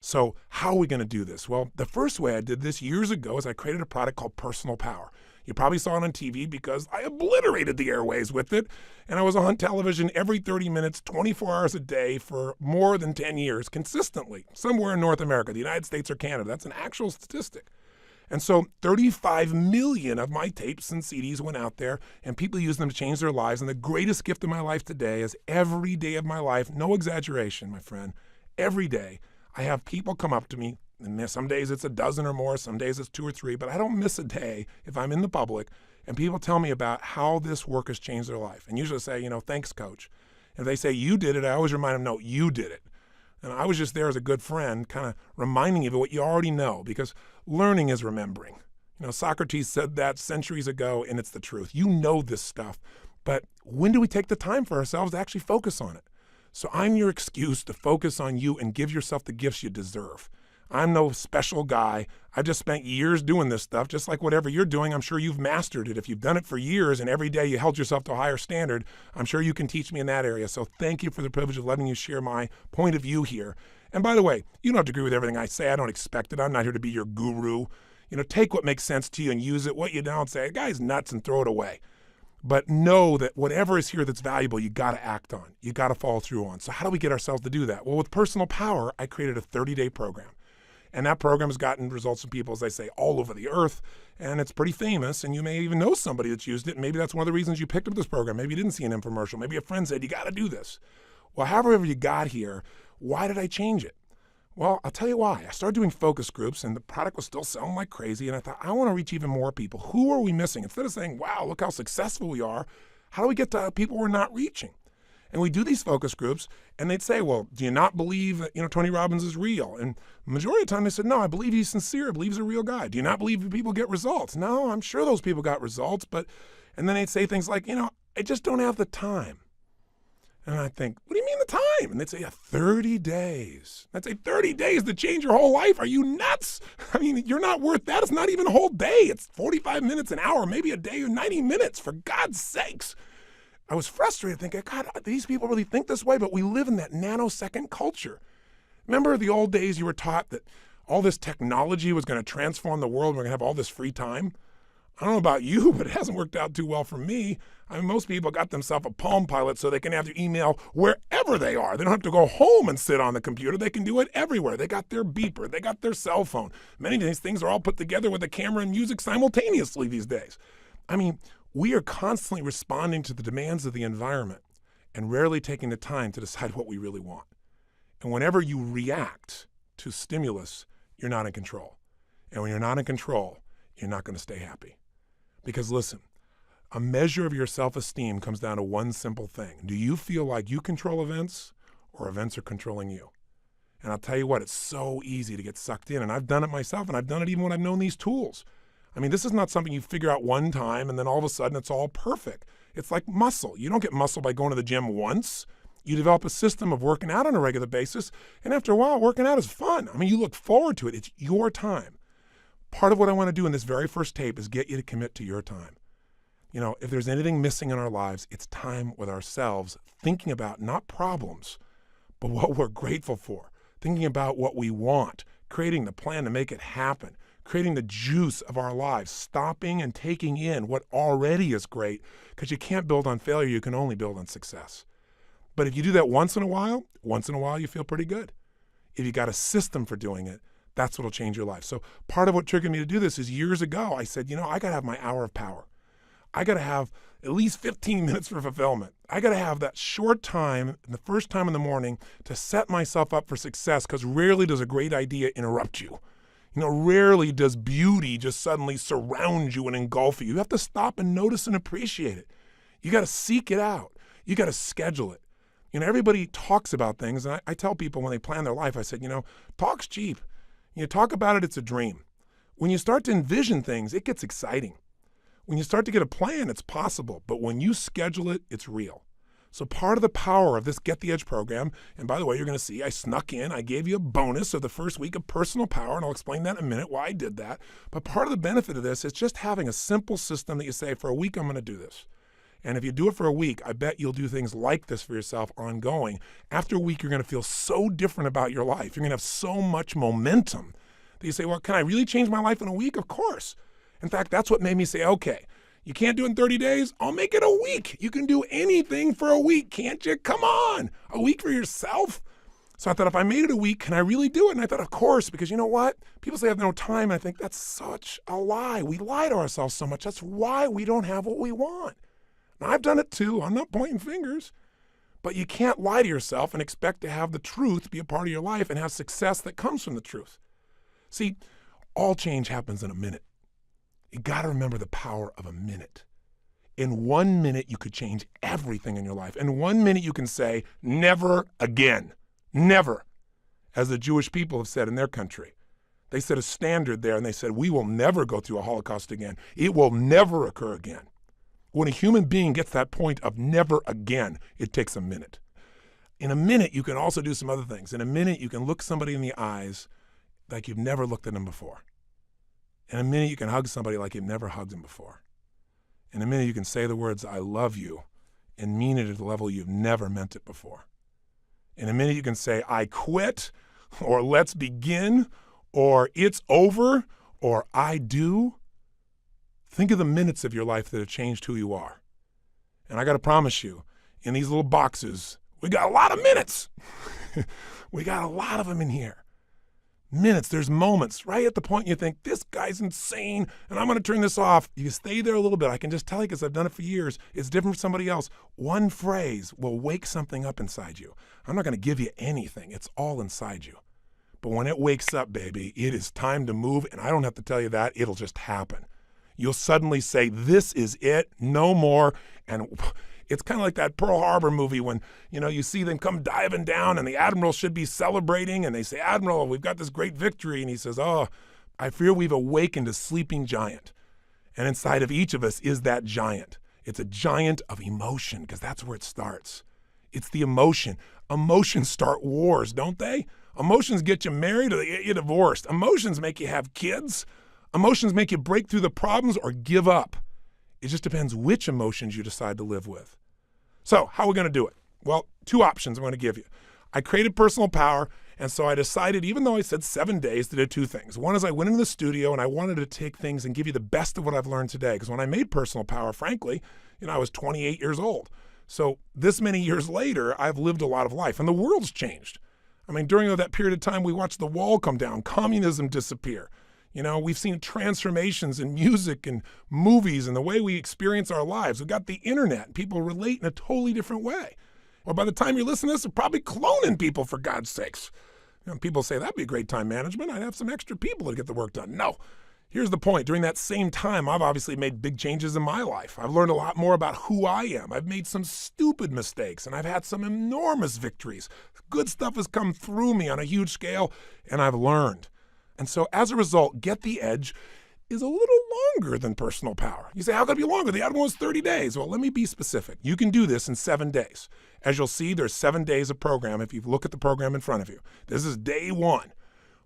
So how are we going to do this? Well, the first way I did this years ago is I created a product called Personal Power. You probably saw it on TV because I obliterated the airways with it. And I was on television every 30 minutes, 24 hours a day for more than 10 years consistently, somewhere in North America, the United States or Canada. That's an actual statistic. And so 35 million of my tapes and CDs went out there, and people used them to change their lives. And the greatest gift of my life today is every day of my life, no exaggeration, my friend, every day, I have people come up to me, and some days it's a dozen or more, some days it's 2 or 3, but I don't miss a day if I'm in the public, and people tell me about how this work has changed their life. And usually say, thanks, coach. And if they say, you did it, I always remind them, no, you did it. And I was just there as a good friend, kind of reminding you of what you already know, because learning is remembering. Socrates said that centuries ago, and it's the truth. You know this stuff, but when do we take the time for ourselves to actually focus on it? So I'm your excuse to focus on you and give yourself the gifts you deserve. I'm no special guy. I've just spent years doing this stuff, just like whatever you're doing. I'm sure you've mastered it. If you've done it for years and every day you held yourself to a higher standard, I'm sure you can teach me in that area. So thank you for the privilege of letting you share my point of view here. And by the way, you don't have to agree with everything I say. I don't expect it. I'm not here to be your guru. Take what makes sense to you and use it. What you don't say, guy's nuts, and throw it away. But know that whatever is here that's valuable, you got to act on. You got to follow through on. So how do we get ourselves to do that? Well, with Personal Power, I created a 30-day program. And that program has gotten results from people, as I say, all over the earth. And it's pretty famous. And you may even know somebody that's used it. And maybe that's one of the reasons you picked up this program. Maybe you didn't see an infomercial. Maybe a friend said, you got to do this. Well, however you got here, why did I change it? Well, I'll tell you why. I started doing focus groups, and the product was still selling like crazy, and I thought, I want to reach even more people. Who are we missing? Instead of saying, wow, look how successful we are, how do we get to people we're not reaching? And we do these focus groups, and they'd say, well, do you not believe that, Tony Robbins is real? And the majority of the time they said, no, I believe he's sincere. I believe he's a real guy. Do you not believe people get results? No, I'm sure those people got results, and then they'd say things like, I just don't have the time. And I think, what do you mean the time? And they'd say, 30 days. I'd say, 30 days to change your whole life? Are you nuts? I mean, you're not worth that. It's not even a whole day. It's 45 minutes, an hour, maybe a day, or 90 minutes, for God's sakes. I was frustrated thinking, God, these people really think this way, but we live in that nanosecond culture. Remember the old days you were taught that all this technology was going to transform the world, we're going to have all this free time? I don't know about you, but it hasn't worked out too well for me. I mean, most people got themselves a Palm Pilot so they can have their email wherever they are. They don't have to go home and sit on the computer. They can do it everywhere. They got their beeper. They got their cell phone. Many of these things are all put together with a camera and music simultaneously these days. I mean, we are constantly responding to the demands of the environment and rarely taking the time to decide what we really want. And whenever you react to stimulus, you're not in control. And when you're not in control, you're not going to stay happy. Because listen, a measure of your self-esteem comes down to one simple thing. Do you feel like you control events, or events are controlling you? And I'll tell you what, it's so easy to get sucked in. And I've done it myself, and I've done it even when I've known these tools. I mean, this is not something you figure out one time and then all of a sudden it's all perfect. It's like muscle. You don't get muscle by going to the gym once. You develop a system of working out on a regular basis, and after a while, working out is fun. I mean, you look forward to it. It's your time. Part of what I want to do in this very first tape is get you to commit to your time. If there's anything missing in our lives, it's time with ourselves, thinking about not problems, but what we're grateful for, thinking about what we want, creating the plan to make it happen, creating the juice of our lives, stopping and taking in what already is great, because you can't build on failure, you can only build on success. But if you do that once in a while you feel pretty good. If you got a system for doing it, that's what'll change your life. So part of what triggered me to do this is years ago, I said, I got to have my hour of power. I got to have at least 15 minutes for fulfillment. I got to have that short time, the first time in the morning, to set myself up for success, because rarely does a great idea interrupt you. Rarely does beauty just suddenly surround you and engulf you. You have to stop and notice and appreciate it. You got to seek it out. You got to schedule it. Everybody talks about things, and I tell people when they plan their life, I said, talk's cheap. Talk about it, it's a dream. When you start to envision things, it gets exciting. When you start to get a plan, it's possible. But when you schedule it, it's real. So part of the power of this Get the Edge program, and by the way, you're going to see I snuck in, I gave you a bonus of the first week of Personal Power, and I'll explain that in a minute, why I did that. But part of the benefit of this is just having a simple system that you say, for a week, I'm going to do this. And if you do it for a week, I bet you'll do things like this for yourself ongoing. After a week, you're going to feel so different about your life. You're going to have so much momentum that you say, well, can I really change my life in a week? Of course. In fact, that's what made me say, okay, you can't do it in 30 days? I'll make it a week. You can do anything for a week, can't you? Come on, a week for yourself. So I thought, if I made it a week, can I really do it? And I thought, of course, because you know what? People say I have no time. And I think that's such a lie. We lie to ourselves so much. That's why we don't have what we want. Now, I've done it too. I'm not pointing fingers. But you can't lie to yourself and expect to have the truth be a part of your life and have success that comes from the truth. See, all change happens in a minute. You got to remember the power of a minute. In 1 minute, you could change everything in your life. In 1 minute, you can say, never again. Never, as the Jewish people have said in their country. They set a standard there and they said, we will never go through a Holocaust again. It will never occur again. When a human being gets that point of never again, it takes a minute. In a minute, you can also do some other things. In a minute, you can look somebody in the eyes like you've never looked at them before. In a minute, you can hug somebody like you've never hugged them before. In a minute, you can say the words, I love you, and mean it at a level you've never meant it before. In a minute, you can say, I quit, or let's begin, or it's over, or I do. Think of the minutes of your life that have changed who you are. And I got to promise you, in these little boxes, we got a lot of minutes. We got a lot of them in here. Minutes, there's moments right at the point you think, this guy's insane, and I'm going to turn this off. You stay there a little bit. I can just tell you because I've done it for years. It's different for somebody else. One phrase will wake something up inside you. I'm not going to give you anything. It's all inside you. But when it wakes up, baby, it is time to move, and I don't have to tell you that. It'll just happen. You'll suddenly say, this is it, no more, and it's kind of like that Pearl Harbor movie when, you see them come diving down and the admiral should be celebrating and they say, Admiral, we've got this great victory. And he says, oh, I fear we've awakened a sleeping giant. And inside of each of us is that giant. It's a giant of emotion because that's where it starts. It's the emotion. Emotions start wars, don't they? Emotions get you married or they get you divorced. Emotions make you have kids. Emotions make you break through the problems or give up. It just depends which emotions you decide to live with. So how are we going to do it? Well, 2 options I'm going to give you. I created Personal Power, and so I decided, even though I said 7 days, to do 2 things. One is I went into the studio and I wanted to take things and give you the best of what I've learned today. Because when I made Personal Power, frankly, I was 28 years old. So this many years later, I've lived a lot of life, and the world's changed. I mean, during that period of time, we watched the wall come down, communism disappear. We've seen transformations in music and movies and the way we experience our lives. We've got the internet, and people relate in a totally different way. Or by the time you're listening to this, they're probably cloning people, for God's sakes. People say, that'd be great time management. I'd have some extra people to get the work done. No. Here's the point. During that same time, I've obviously made big changes in my life. I've learned a lot more about who I am. I've made some stupid mistakes, and I've had some enormous victories. Good stuff has come through me on a huge scale, and I've learned. And so as a result, Get the Edge is a little longer than Personal Power. You say, how could it be longer? The other one was 30 days. Well, let me be specific. You can do this in 7 days. As you'll see, there's 7 days of program if you look at the program in front of you. This is day 1.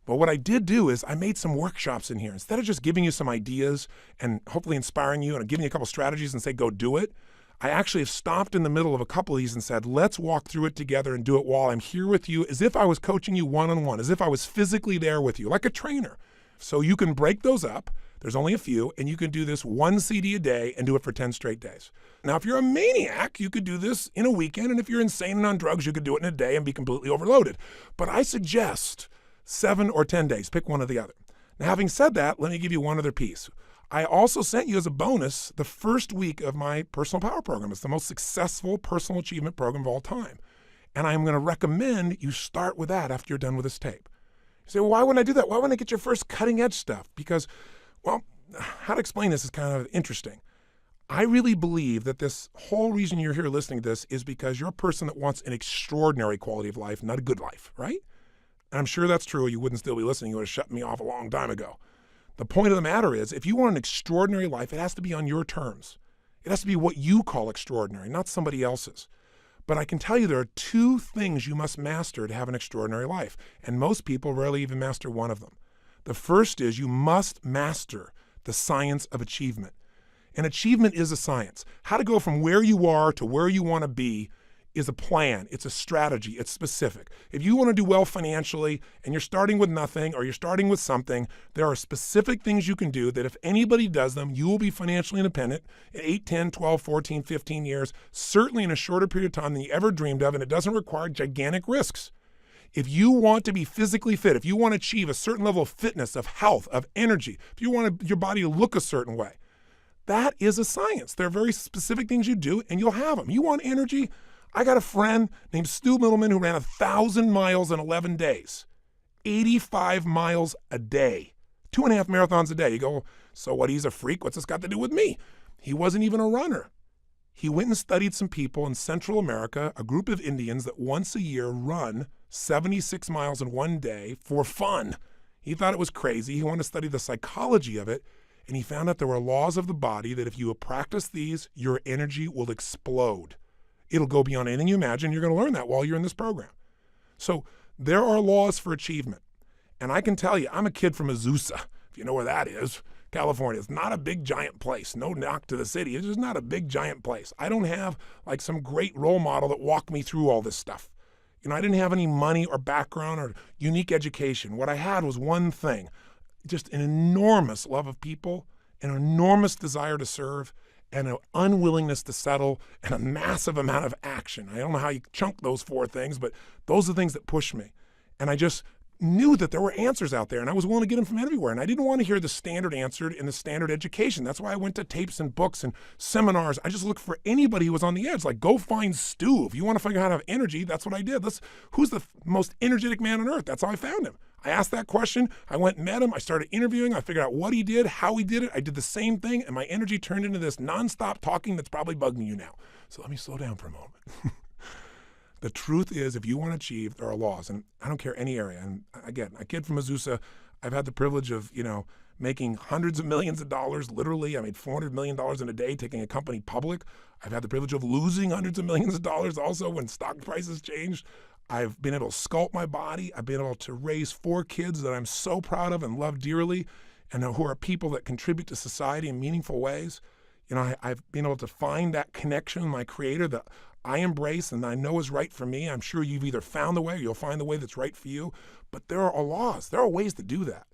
But what I did do is I made some workshops in here. Instead of just giving you some ideas and hopefully inspiring you and giving you a couple strategies and say, go do it, I actually have stopped in the middle of a couple of these and said, let's walk through it together and do it while I'm here with you, as if I was coaching you one-on-one, as if I was physically there with you, like a trainer. So you can break those up. There's only a few, and you can do this 1 CD a day and do it for 10 straight days. Now, if you're a maniac, you could do this in a weekend, and if you're insane and on drugs, you could do it in a day and be completely overloaded. But I suggest 7 or 10 days. Pick one or the other. Now, having said that, let me give you one other piece. I also sent you as a bonus the first week of my Personal Power program. It's the most successful personal achievement program of all time. And I'm going to recommend you start with that after you're done with this tape. You say, well, why wouldn't I do that? Why wouldn't I get your first cutting edge stuff? Because, well, how to explain this is kind of interesting. I really believe that this whole reason you're here listening to this is because you're a person that wants an extraordinary quality of life, not a good life, right? And I'm sure that's true. You wouldn't still be listening. You would have shut me off a long time ago. The point of the matter is, if you want an extraordinary life, it has to be on your terms. It has to be what you call extraordinary, not somebody else's. But I can tell you there are 2 things you must master to have an extraordinary life, and most people rarely even master one of them. The first is you must master the science of achievement. And achievement is a science. How to go from where you are to where you want to be is a plan. It's a strategy. It's specific. If you want to do well financially and you're starting with nothing or you're starting with something, there are specific things you can do that if anybody does them, you will be financially independent in 8, 10, 12, 14, 15 years, certainly in a shorter period of time than you ever dreamed of, and it doesn't require gigantic risks. If you want to be physically fit, if you want to achieve a certain level of fitness, of health, of energy, if you want your body to look a certain way, that is a science. There are very specific things you do, and you'll have them. You want energy? I got a friend named Stu Middleman who ran 1,000 miles in 11 days, 85 miles a day, 2.5 marathons a day. You go, so what, he's a freak? What's this got to do with me? He wasn't even a runner. He went and studied some people in Central America, a group of Indians that once a year run 76 miles in one day for fun. He thought it was crazy. He wanted to study the psychology of it, and he found out there were laws of the body that if you practice these, your energy will explode. It'll go beyond anything you imagine. You're going to learn that while you're in this program. So there are laws for achievement. And I can tell you, I'm a kid from Azusa, if you know where that is. California. It's not a big, giant place. No knock to the city. It's just not a big, giant place. I don't have like some great role model that walked me through all this stuff. I didn't have any money or background or unique education. What I had was one thing, just an enormous love of people, an enormous desire to serve, and an unwillingness to settle, and a massive amount of action. I don't know how you chunk those four things, but those are the things that push me. And I just knew that there were answers out there, and I was willing to get them from everywhere. And I didn't want to hear the standard answer in the standard education. That's why I went to tapes and books and seminars. I just looked for anybody who was on the edge. Like, go find Stu. If you want to figure out how to have energy, that's what I did. Who's the most energetic man on earth? That's how I found him. I asked that question. I went and met him. I started interviewing. I figured out what he did, how he did it. I did the same thing, and my energy turned into this nonstop talking that's probably bugging you now. So let me slow down for a moment. The truth is, if you want to achieve, there are laws, and I don't care any area. And again, a kid from Azusa, I've had the privilege of, making hundreds of millions of dollars. Literally, I made $400 million in a day taking a company public. I've had the privilege of losing hundreds of millions of dollars also when stock prices changed. I've been able to sculpt my body. I've been able to raise 4 kids that I'm so proud of and love dearly, and who are people that contribute to society in meaningful ways. I've been able to find that connection with my Creator that I embrace and I know is right for me. I'm sure you've either found the way or you'll find the way that's right for you. But there are laws. There are ways to do that.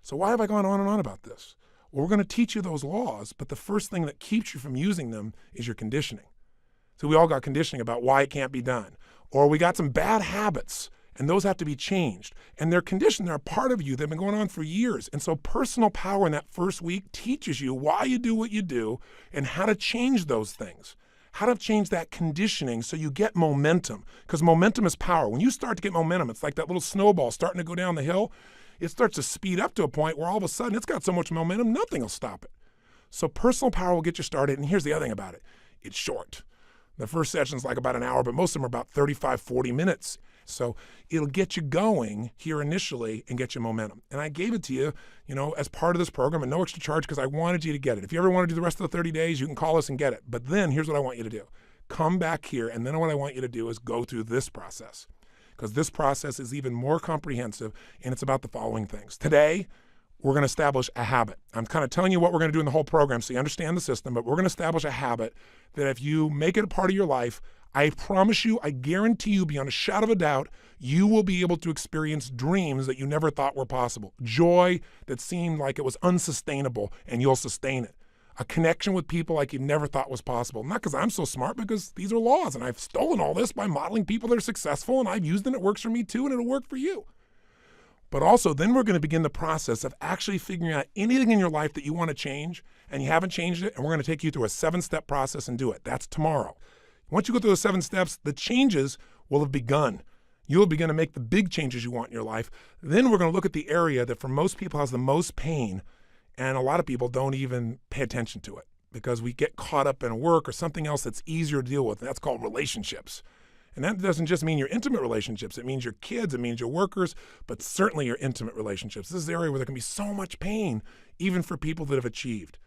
So why have I gone on and on about this? Well, we're going to teach you those laws, but the first thing that keeps you from using them is your conditioning. So we all got conditioning about why it can't be done. Or we got some bad habits, and those have to be changed. And they're conditioned. They're a part of you. They've been going on for years. And so personal power in that first week teaches you why you do what you do and how to change those things. How to change that conditioning so you get momentum, because momentum is power. When you start to get momentum, it's like that little snowball starting to go down the hill. It starts to speed up to a point where all of a sudden it's got so much momentum, nothing will stop it. So personal power will get you started. And here's the other thing about it. It's short. The first session's like about an hour, but most of them are about 35, 40 minutes. So it'll get you going here initially and get you momentum. And I gave it to you, as part of this program at no extra charge because I wanted you to get it. If you ever want to do the rest of the 30 days, you can call us and get it. But then here's what I want you to do. Come back here, and then what I want you to do is go through this process, because this process is even more comprehensive, and it's about the following things. Today, we're going to establish a habit. I'm kind of telling you what we're going to do in the whole program so you understand the system, but we're going to establish a habit that if you make it a part of your life, I promise you, I guarantee you beyond a shadow of a doubt, you will be able to experience dreams that you never thought were possible. Joy that seemed like it was unsustainable, and you'll sustain it. A connection with people like you never thought was possible. Not because I'm so smart, because these are laws, and I've stolen all this by modeling people that are successful, and I've used it, and it works for me too, and it'll work for you. But also, then we're going to begin the process of actually figuring out anything in your life that you want to change, and you haven't changed it, and we're going to take you through a 7-step process and do it. That's tomorrow. Once you go through the 7 steps, the changes will have begun. You'll begin to make the big changes you want in your life. Then we're going to look at the area that for most people has the most pain, and a lot of people don't even pay attention to it because we get caught up in work or something else that's easier to deal with. That's called relationships. And that doesn't just mean your intimate relationships. It means your kids, it means your workers, but certainly your intimate relationships. This is the area where there can be so much pain, even for people that have achieved.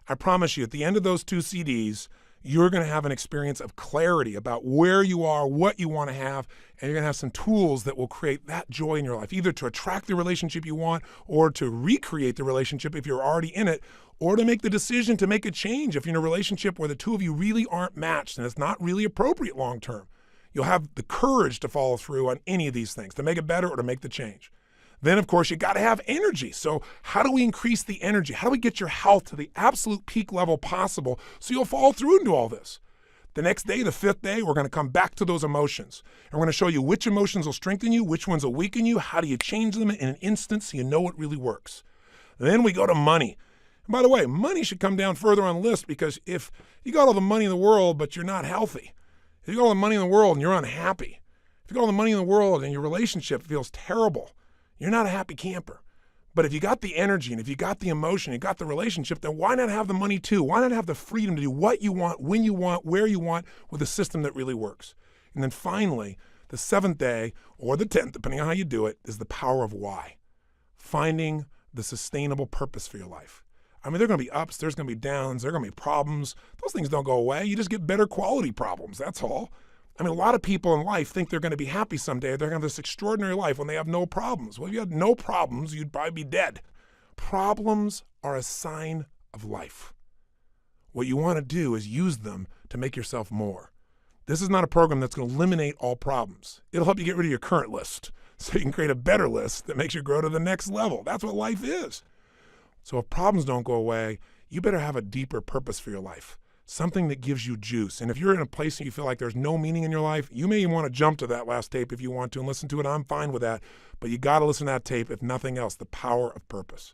I promise you, at the end of those 2 CDs, you're going to have an experience of clarity about where you are, what you want to have, and you're going to have some tools that will create that joy in your life, either to attract the relationship you want or to recreate the relationship if you're already in it, or to make the decision to make a change if you're in a relationship where the two of you really aren't matched and it's not really appropriate long term. You'll have the courage to follow through on any of these things, to make it better or to make the change. Then, of course, you got to have energy. So how do we increase the energy? How do we get your health to the absolute peak level possible so you'll follow through and do all this? The next day, the 5th day, we're going to come back to those emotions. And we're going to show you which emotions will strengthen you, which ones will weaken you, how do you change them in an instant so you know what really works. Then we go to money. And by the way, money should come down further on the list, because if you got all the money in the world but you're not healthy, if you got all the money in the world and you're unhappy, if you got all the money in the world and your relationship feels terrible, you're not a happy camper. But if you got the energy and if you got the emotion, you got the relationship, then why not have the money too? Why not have the freedom to do what you want, when you want, where you want, with a system that really works? And then finally, the 7th day, or the 10th, depending on how you do it, is the power of why. Finding the sustainable purpose for your life. I mean, there are going to be ups, there's going to be downs, there are going to be problems. Those things don't go away. You just get better quality problems, that's all. I mean, a lot of people in life think they're going to be happy someday. They're going to have this extraordinary life when they have no problems. Well, if you had no problems, you'd probably be dead. Problems are a sign of life. What you want to do is use them to make yourself more. This is not a program that's going to eliminate all problems. It'll help you get rid of your current list so you can create a better list that makes you grow to the next level. That's what life is. So if problems don't go away, you better have a deeper purpose for your life. Something that gives you juice. And if you're in a place and you feel like there's no meaning in your life, you may even want to jump to that last tape if you want to and listen to it. I'm fine with that. But you got to listen to that tape, if nothing else, the power of purpose.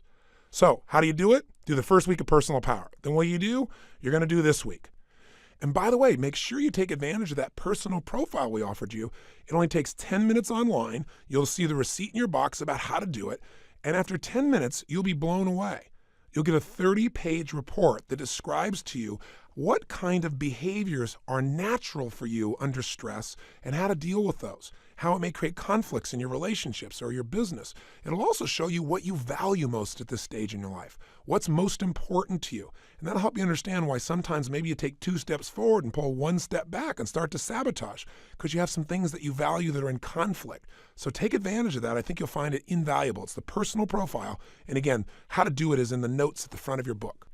So how do you do it? Do the first week of personal power. Then what you you're going to do this week. And by the way, make sure you take advantage of that personal profile we offered you. It only takes 10 minutes online. You'll see the receipt in your box about how to do it. And after 10 minutes, you'll be blown away. You'll get a 30-page report that describes to you what kind of behaviors are natural for you under stress and how to deal with those, how it may create conflicts in your relationships or your business. It'll also show you what you value most at this stage in your life, what's most important to you. And that'll help you understand why sometimes maybe you take 2 steps forward and pull 1 step back and start to sabotage because you have some things that you value that are in conflict. So take advantage of that. I think you'll find it invaluable. It's the personal profile. And again, how to do it is in the notes at the front of your book.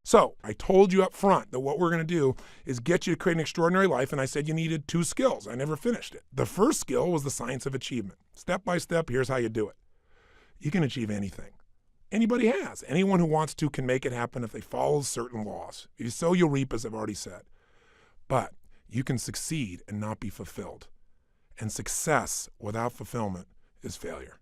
So I told you up front that what we're going to do is get you to create an extraordinary life, and I said you needed 2 skills. I never finished it. The first skill was the science of achievement. Step by step, here's how you do it. You can achieve anything. Anybody has. Anyone who wants to can make it happen if they follow certain laws. If you sow, you'll reap, as I've already said. But you can succeed and not be fulfilled. And success without fulfillment is failure.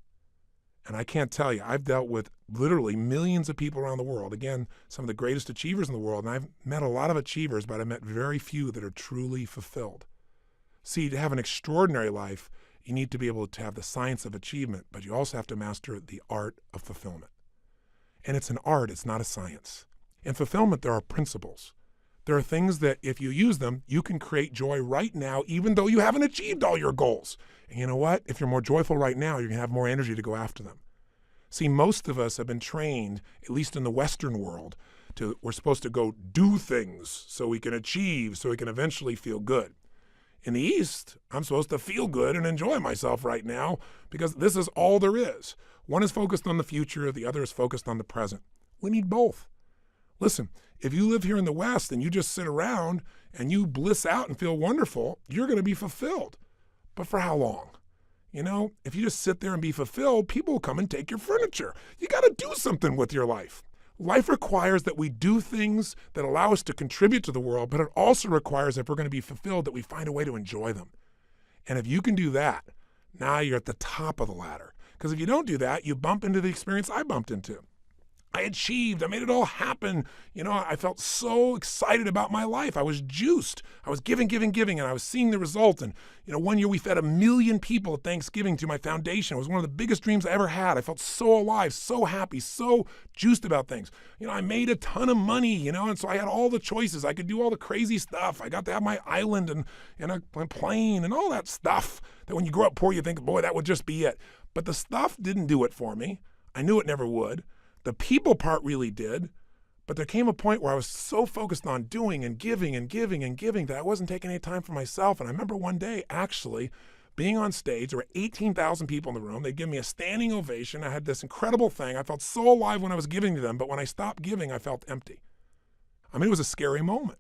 And I can't tell you, I've dealt with literally millions of people around the world. Again, some of the greatest achievers in the world. And I've met a lot of achievers, but I've met very few that are truly fulfilled. See, to have an extraordinary life, you need to be able to have the science of achievement, but you also have to master the art of fulfillment. And it's an art, it's not a science. In fulfillment, there are principles. There are things that if you use them, you can create joy right now, even though you haven't achieved all your goals. And you know what? If you're more joyful right now, you're going to have more energy to go after them. See, most of us have been trained, at least in the Western world, we're supposed to go do things so we can achieve, so we can eventually feel good. In the East, I'm supposed to feel good and enjoy myself right now because this is all there is. One is focused on the future, the other is focused on the present. We need both. Listen, if you live here in the West and you just sit around and you bliss out and feel wonderful, you're going to be fulfilled. But for how long? You know, if you just sit there and be fulfilled, people will come and take your furniture. You got to do something with your life. Life requires that we do things that allow us to contribute to the world, but it also requires, if we're going to be fulfilled, that we find a way to enjoy them. And if you can do that, now you're at the top of the ladder. Because if you don't do that, you bump into the experience I bumped into. I achieved. I made it all happen. You know, I felt so excited about my life. I was juiced. I was giving, and I was seeing the result. And, you know, one year we fed 1 million people at Thanksgiving to my foundation. It was one of the biggest dreams I ever had. I felt so alive, so happy, so juiced about things. You know, I made a ton of money, you know, and so I had all the choices. I could do all the crazy stuff. I got to have my island and a plane and all that stuff that when you grow up poor, you think, boy, that would just be it. But the stuff didn't do it for me. I knew it never would. The people part really did, But there came a point where I was so focused on doing and giving and giving and giving that I wasn't taking any time for myself. And I remember one day actually being on stage. There were 18,000 people in the room. They'd give me a standing ovation. I had this incredible thing. I felt so alive when I was giving to them, but when I stopped giving, I felt empty. I mean, it was a scary moment.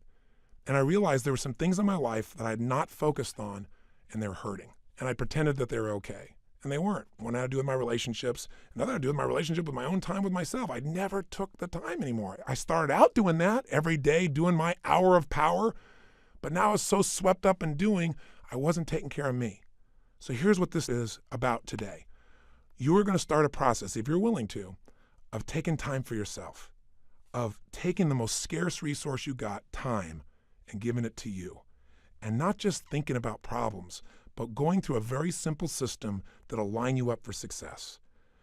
And I realized there were some things in my life that I had not focused on, and they were hurting. And I pretended that they were okay. And they weren't. One had to do with my relationships. Another had to do with my relationship with my own time with myself. I never took the time anymore. I started out doing that every day, doing my hour of power. But now I was so swept up in doing, I wasn't taking care of me. So here's what this is about today. You are going to start a process, if you're willing to, of taking time for yourself, of taking the most scarce resource you got, time, and giving it to you. And not just thinking about problems, but going through a very simple system that'll line you up for success.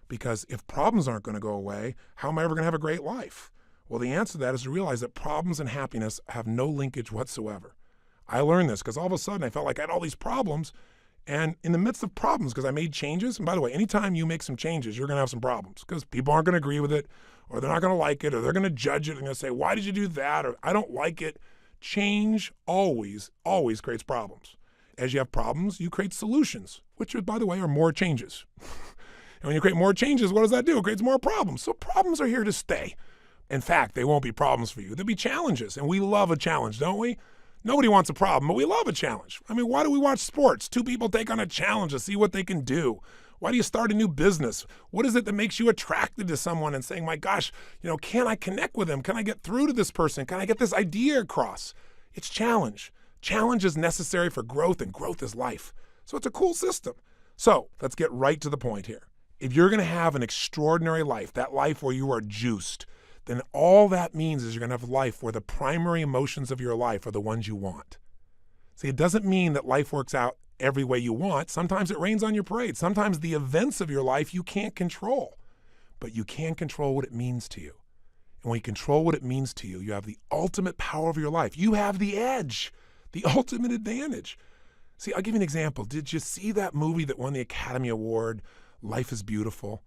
Because if problems aren't going to go away, how am I ever going to have a great life? Well, the answer to that is to realize that problems and happiness have no linkage whatsoever. I learned this because all of a sudden I felt like I had all these problems. And in the midst of problems, because I made changes, and by the way, anytime you make some changes, you're going to have some problems because people aren't going to agree with it, or they're not going to like it, or they're going to judge it and going to say, why did you do that? Or I don't like it. Change always creates problems. As you have problems, you create solutions, which, by the way, are more changes. And when you create more changes, what does that do? It creates more problems. So problems are here to stay. In fact, they won't be problems for you. They'll be challenges. And we love a challenge, don't we? Nobody wants a problem, but we love a challenge. I mean, why do we watch sports? Two people take on a challenge to see what they can do. Why do you start a new business? What is it that makes you attracted to someone and saying, my gosh, can I connect with them? Can I get through to this person? Can I get this idea across? It's challenge. Challenge is necessary for growth, and growth is life. So it's a cool system. So let's get right to the point here. If you're going to have an extraordinary life, that life where you are juiced, then all that means is you're going to have a life where the primary emotions of your life are the ones you want. See, it doesn't mean that life works out every way you want. Sometimes it rains on your parade. Sometimes the events of your life you can't control, but you can control what it means to you. And when you control what it means to you, you have the ultimate power of your life. You have the edge, the ultimate advantage. See, I'll give you an example. Did you see that movie that won the Academy Award, Life is Beautiful?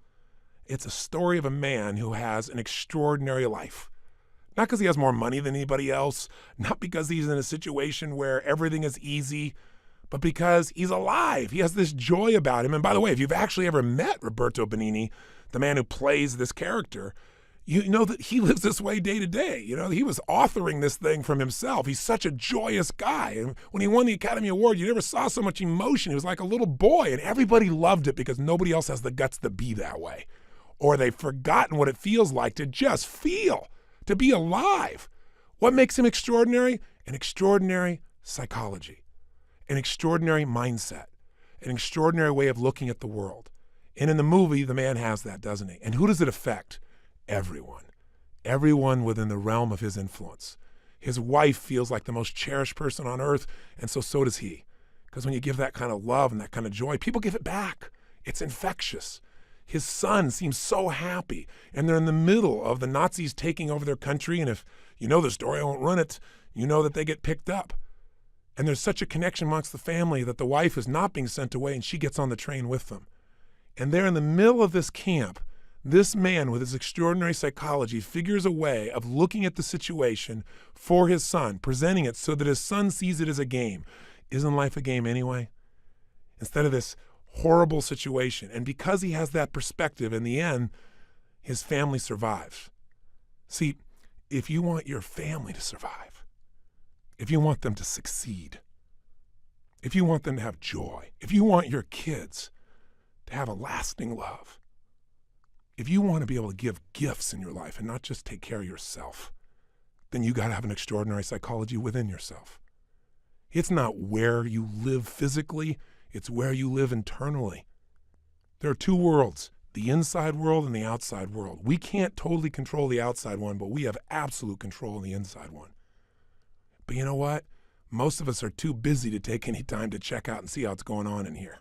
It's a story of a man who has an extraordinary life. Not because he has more money than anybody else, not because he's in a situation where everything is easy, but because he's alive. He has this joy about him. And by the way, if you've actually ever met Roberto Benigni, the man who plays this character, you know that he lives this way day to day. He was authoring this thing from himself. He's such a joyous guy. And when he won the Academy Award, you never saw so much emotion. He was like a little boy, and everybody loved it because nobody else has the guts to be that way. Or they've forgotten what it feels like to just feel, to be alive. What makes him extraordinary? An extraordinary psychology, an extraordinary mindset, an extraordinary way of looking at the world. And in the movie, the man has that, doesn't he? And who does it affect? Everyone. Everyone within the realm of his influence. His wife feels like the most cherished person on earth, and so does he. Because when you give that kind of love and that kind of joy, people give it back. It's infectious. His son seems so happy, and they're in the middle of the Nazis taking over their country, and if you know the story, I won't run it, you know that they get picked up. And there's such a connection amongst the family that the wife is not being sent away, and she gets on the train with them. And they're in the middle of this camp. This man with his extraordinary psychology figures a way of looking at the situation for his son, presenting it so that his son sees it as a game. Isn't life a game anyway? Instead of this horrible situation. And because he has that perspective, in the end, his family survives. See, if you want your family to survive, if you want them to succeed, if you want them to have joy, if you want your kids to have a lasting love, if you want to be able to give gifts in your life and not just take care of yourself, then you got to have an extraordinary psychology within yourself. It's not where you live physically, it's where you live internally. There are two worlds, the inside world and the outside world. We can't totally control the outside one, but we have absolute control of the inside one. But you know what? Most of us are too busy to take any time to check out and see how it's going on in here.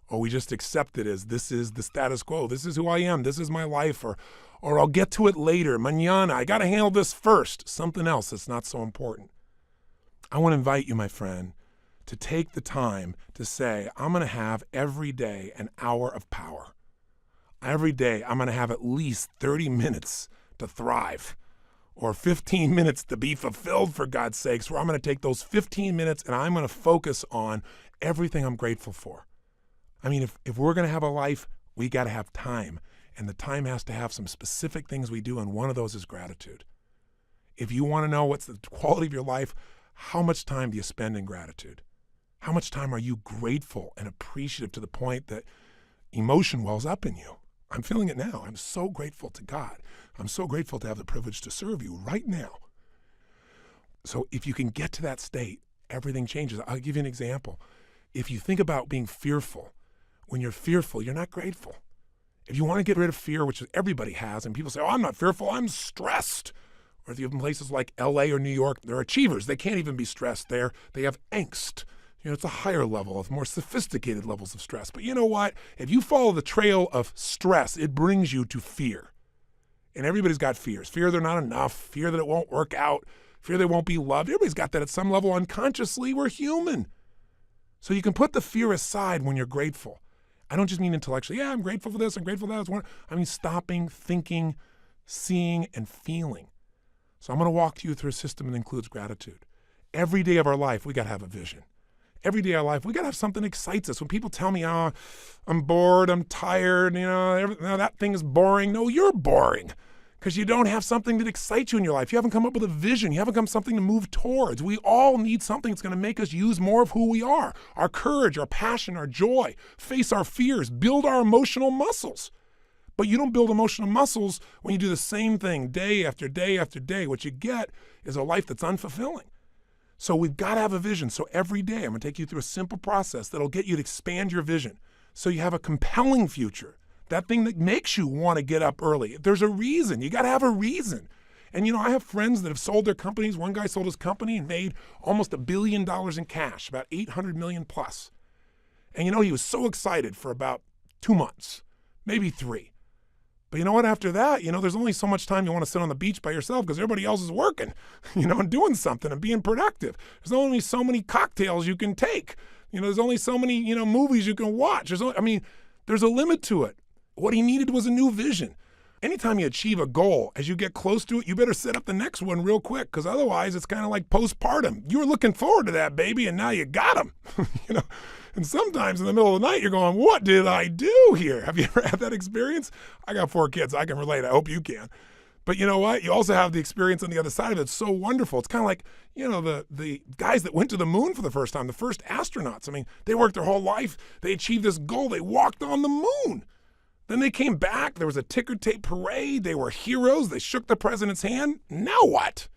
Or we just accept it as this is the status quo. This is who I am. This is my life. Or I'll get to it later. Mañana. I got to handle this first. Something else that's not so important. I want to invite you, my friend, to take the time to say, I'm going to have every day an hour of power. Every day I'm going to have at least 30 minutes to thrive. or 15 minutes to be fulfilled, for God's sakes, where I'm going to take those 15 minutes and I'm going to focus on everything I'm grateful for. I mean, if we're going to have a life, we got to have time. And the time has to have some specific things we do, and one of those is gratitude. If you want to know what's the quality of your life, how much time do you spend in gratitude? How much time are you grateful and appreciative to the point that emotion wells up in you? I'm feeling it now. I'm so grateful to God. I'm so grateful to have the privilege to serve you right now. So if you can get to that state, everything changes. I'll give you an example. If you think about being fearful, when you're fearful, you're not grateful. If you want to get rid of fear, which everybody has, and people say, oh, I'm not fearful, I'm stressed. Or if you have in places like LA or New York, they're achievers. They can't even be stressed there. They have angst. It's a higher level of more sophisticated levels of stress. But you know what? If you follow the trail of stress, it brings you to fear. And everybody's got fears. Fear they're not enough. Fear that it won't work out. Fear they won't be loved. Everybody's got that at some level unconsciously. We're human. So you can put the fear aside when you're grateful. I don't just mean intellectually. Yeah, I'm grateful for this. I'm grateful for that. I mean stopping, thinking, seeing, and feeling. So I'm going to walk you through a system that includes gratitude. Every day of our life, we got to have a vision. Every day of our life, we got to have something that excites us. When people tell me, oh, I'm bored, I'm tired, that thing is boring. No, you're boring because you don't have something that excites you in your life. You haven't come up with a vision. You haven't come something to move towards. We all need something that's going to make us use more of who we are, our courage, our passion, our joy, face our fears, build our emotional muscles. But you don't build emotional muscles when you do the same thing day after day after day. What you get is a life that's unfulfilling. So we've got to have a vision. So every day I'm going to take you through a simple process that'll get you to expand your vision so you have a compelling future, that thing that makes you want to get up early. There's a reason. You got to have a reason. And, I have friends that have sold their companies. One guy sold his company and made almost $1 billion in cash, about 800 million plus. And, he was so excited for about 2 months, maybe 3. But you know what? After that, there's only so much time you want to sit on the beach by yourself because everybody else is working, and doing something and being productive. There's only so many cocktails you can take. There's only so many, movies you can watch. There's a limit to it. What he needed was a new vision. Anytime you achieve a goal, as you get close to it, you better set up the next one real quick because otherwise it's kind of like postpartum. You were looking forward to that baby and now you got him, And sometimes in the middle of the night, you're going, what did I do here? Have you ever had that experience? I got 4 kids. I can relate. I hope you can. But you know what? You also have the experience on the other side of it. It's so wonderful. It's kind of like, the guys that went to the moon for the first time, the first astronauts. They worked their whole life. They achieved this goal. They walked on the moon. Then they came back. There was a ticker tape parade. They were heroes. They shook the president's hand. Now what?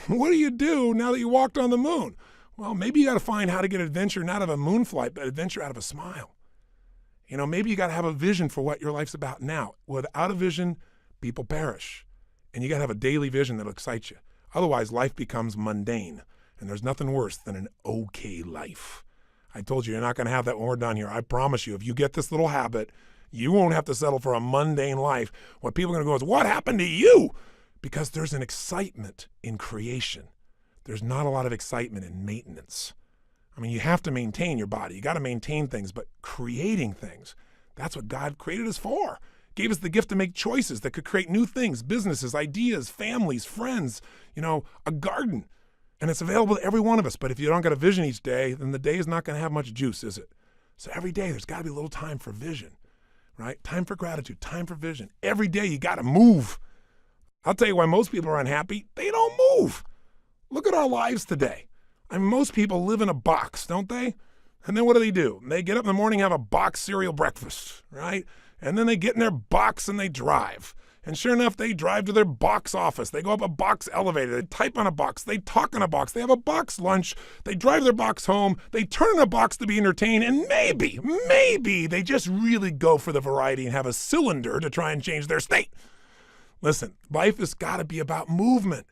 What do you do now that you walked on the moon? Well, maybe you got to find how to get adventure not out of a moon flight, but adventure out of a smile. Maybe you got to have a vision for what your life's about now. Without a vision, people perish. And you got to have a daily vision that'll excite you. Otherwise, life becomes mundane. And there's nothing worse than an okay life. I told you, you're not going to have that when we're done here. I promise you, if you get this little habit, you won't have to settle for a mundane life. What people are going to go is, what happened to you? Because there's an excitement in creation. There's not a lot of excitement in maintenance. You have to maintain your body. You got to maintain things, but creating things, that's what God created us for. Gave us the gift to make choices that could create new things, businesses, ideas, families, friends, a garden. And it's available to every one of us. But if you don't got a vision each day, then the day is not going to have much juice, is it? So every day there's got to be a little time for vision, right? Time for gratitude, time for vision. Every day you got to move. I'll tell you why most people are unhappy. They don't move. Look at our lives today. Most people live in a box, don't they? And then what do? They get up in the morning, have a box cereal breakfast, right? And then they get in their box and they drive. And sure enough, they drive to their box office. They go up a box elevator. They type on a box. They talk on a box. They have a box lunch. They drive their box home. They turn in a box to be entertained. And maybe they just really go for the variety and have a cylinder to try and change their state. Listen, life has got to be about movement.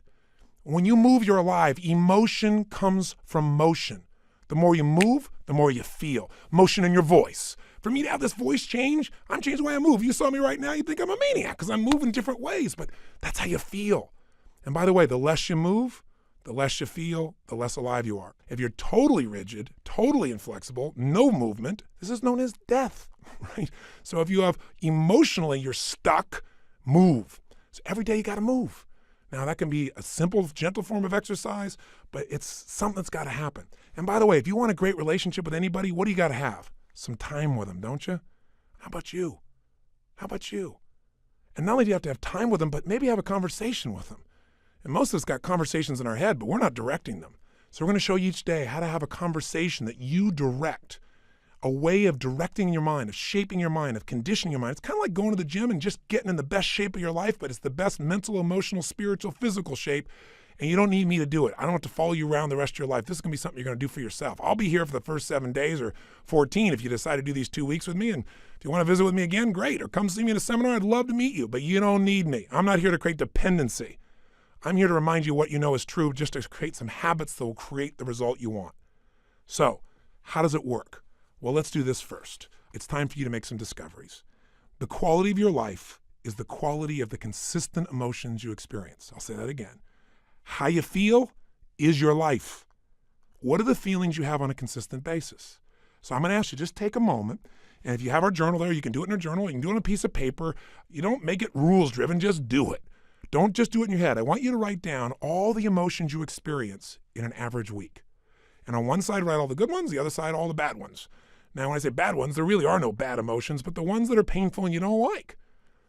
When you move, you're alive. Emotion comes from motion. The more you move, the more you feel. Motion in your voice. For me to have this voice change, I'm changing the way I move. You saw me right now, you think I'm a maniac because I'm moving different ways, but that's how you feel. And by the way, the less you move, the less you feel, the less alive you are. If you're totally rigid, totally inflexible, no movement, this is known as death, right? So if you have emotionally, you're stuck, move. So every day you got to move. Now, that can be a simple, gentle form of exercise, but it's something that's got to happen. And by the way, if you want a great relationship with anybody, what do you got to have? Some time with them, don't you? How about you? How about you? And not only do you have to have time with them, but maybe have a conversation with them. And most of us got conversations in our head, but we're not directing them. So we're going to show you each day how to have a conversation that you direct, a way of directing your mind, of shaping your mind, of conditioning your mind. It's kind of like going to the gym and just getting in the best shape of your life, but it's the best mental, emotional, spiritual, physical shape. And you don't need me to do it. I don't have to follow you around the rest of your life. This is going to be something you're going to do for yourself. I'll be here for the first 7 days or 14 if you decide to do these 2 weeks with me. And if you want to visit with me again, great. Or come see me in a seminar. I'd love to meet you, but you don't need me. I'm not here to create dependency. I'm here to remind you what you know is true, just to create some habits that will create the result you want. So how does it work? Well, let's do this first. It's time for you to make some discoveries. The quality of your life is the quality of the consistent emotions you experience. I'll say that again. How you feel is your life. What are the feelings you have on a consistent basis? So I'm going to ask you, just take a moment. And if you have our journal there, you can do it in a journal. You can do it on a piece of paper. You don't make it rules-driven. Just do it. Don't just do it in your head. I want you to write down all the emotions you experience in an average week. And on one side, write all the good ones. The other side, all the bad ones. Now, when I say bad ones, there really are no bad emotions, but the ones that are painful and you don't like.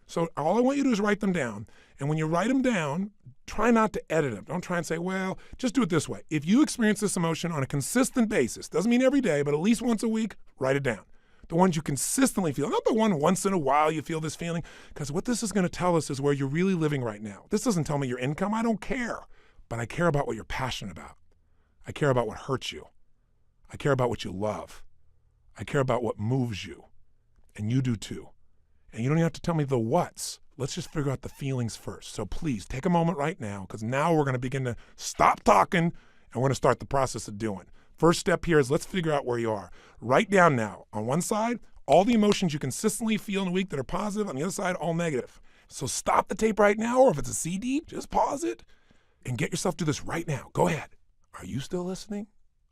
So all I want you to do is write them down. And when you write them down, try not to edit them. Don't try and say, well, just do it this way. If you experience this emotion on a consistent basis, doesn't mean every day, but at least once a week, write it down. The ones you consistently feel, not the one once in a while you feel this feeling, because what this is going to tell us is where you're really living right now. This doesn't tell me your income. I don't care. But I care about what you're passionate about. I care about what hurts you. I care about what you love. I care about what moves you. And you do too. And you don't even have to tell me the what's. Let's just figure out the feelings first. So please take a moment right now, because now we're going to begin to stop talking and we're going to start the process of doing. First step here is let's figure out where you are. Write down now, on one side, all the emotions you consistently feel in a week that are positive. On the other side, all negative. So stop the tape right now, or if it's a CD, just pause it and get yourself to this right now. Go ahead. Are you still listening?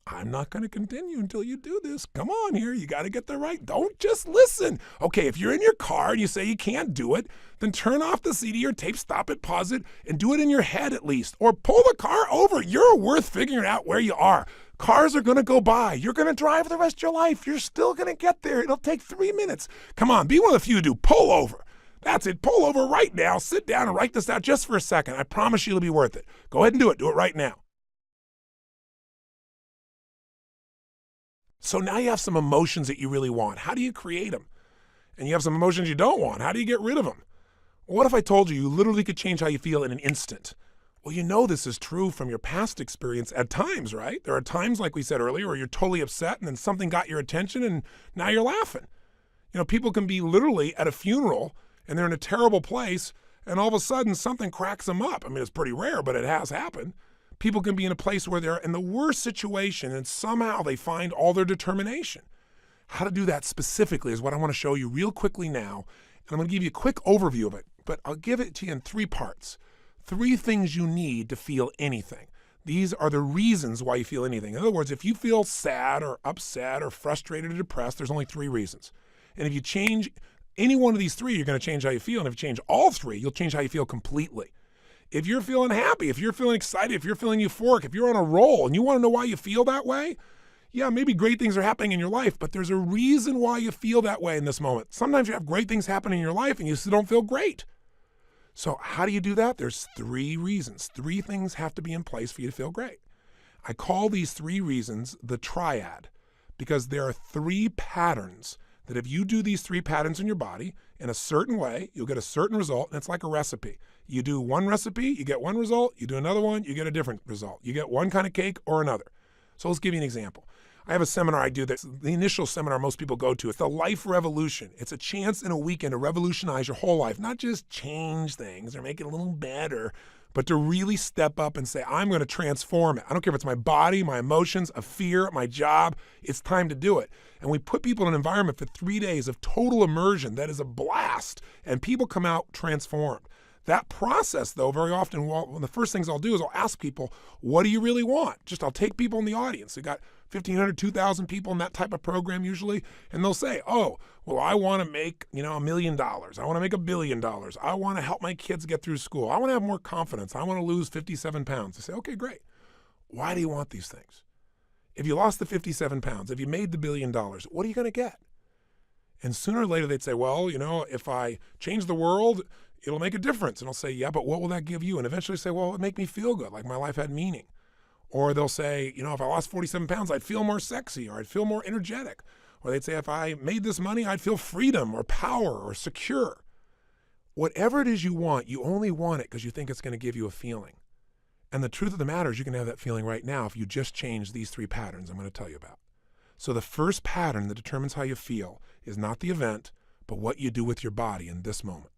I'm not going to continue until you do this. Come on here. You got to get there right. Don't just listen. Okay, if you're in your car and you say you can't do it, then turn off the CD or tape, stop it, pause it, and do it in your head at least. Or pull the car over. You're worth figuring out where you are. Cars are going to go by. You're going to drive the rest of your life. You're still going to get there. It'll take 3 minutes. Come on, be one of the few who do. Pull over. That's it. Pull over right now. Sit down and write this out just for a second. I promise you it'll be worth it. Go ahead and do it. Do it right now. So now you have some emotions that you really want. How do you create them? And you have some emotions you don't want. How do you get rid of them? Well, what if I told you you literally could change how you feel in an instant? Well, you know this is true from your past experience at times, right? There are times, like we said earlier, where you're totally upset and then something got your attention and now you're laughing. You know, people can be literally at a funeral and they're in a terrible place and all of a sudden something cracks them up. I mean, it's pretty rare, but it has happened. People can be in a place where they're in the worst situation and somehow they find all their determination. How to do that specifically is what I want to show you real quickly now. And I'm going to give you a quick overview of it, but I'll give it to you in 3 parts. 3 things you need to feel anything. These are the reasons why you feel anything. In other words, if you feel sad or upset or frustrated or depressed, there's only 3 reasons. And if you change any one of these 3, you're going to change how you feel. And if you change all 3, you'll change how you feel completely. If you're feeling happy, if you're feeling excited, if you're feeling euphoric, if you're on a roll and you want to know why you feel that way, yeah, maybe great things are happening in your life, but there's a reason why you feel that way in this moment. Sometimes you have great things happen in your life and you still don't feel great. So how do you do that? There's 3 reasons. 3 things have to be in place for you to feel great. I call these 3 reasons the triad because there are 3 patterns that if you do these 3 patterns in your body in a certain way, you'll get a certain result, and it's like a recipe. You do one recipe, you get one result. You do another one, you get a different result. You get one kind of cake or another. So let's give you an example. I have a seminar I do that's the initial seminar most people go to. It's the Life Revolution. It's a chance in a weekend to revolutionize your whole life, not just change things or make it a little better, but to really step up and say, I'm going to transform it. I don't care if it's my body, my emotions, a fear, my job. It's time to do it. And we put people in an environment for 3 days of total immersion that is a blast, and people come out transformed. That process, though, very often, one of the first things I'll do is I'll ask people, what do you really want? I'll take people in the audience. We got 1,500, 2,000 people in that type of program usually, and they'll say, oh, well, I want to make, $1 million. I want to make $1 billion. I want to help my kids get through school. I want to have more confidence. I want to lose 57 pounds. I say, okay, great. Why do you want these things? If you lost the 57 pounds, if you made the $1 billion, what are you going to get? And sooner or later they'd say, well, if I change the world, it'll make a difference. And I'll say, yeah, but what will that give you? And eventually say, well, it would make me feel good, like my life had meaning. Or they'll say, if I lost 47 pounds, I'd feel more sexy, or I'd feel more energetic. Or they'd say, if I made this money, I'd feel freedom or power or secure. Whatever it is you want, you only want it because you think it's going to give you a feeling. And the truth of the matter is you can have that feeling right now if you just change these 3 patterns I'm going to tell you about. So the first pattern that determines how you feel is not the event, but what you do with your body in this moment.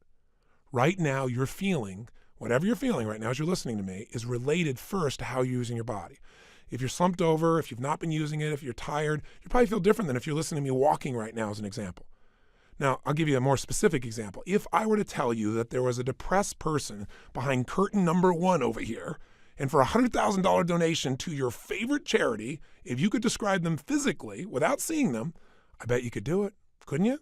Right now, you're feeling, whatever you're feeling right now as you're listening to me, is related first to how you're using your body. If you're slumped over, if you've not been using it, if you're tired, you probably feel different than if you're listening to me walking right now as an example. Now, I'll give you a more specific example. If I were to tell you that there was a depressed person behind curtain number 1 over here, and for a $100,000 donation to your favorite charity, if you could describe them physically without seeing them, I bet you could do it, couldn't you?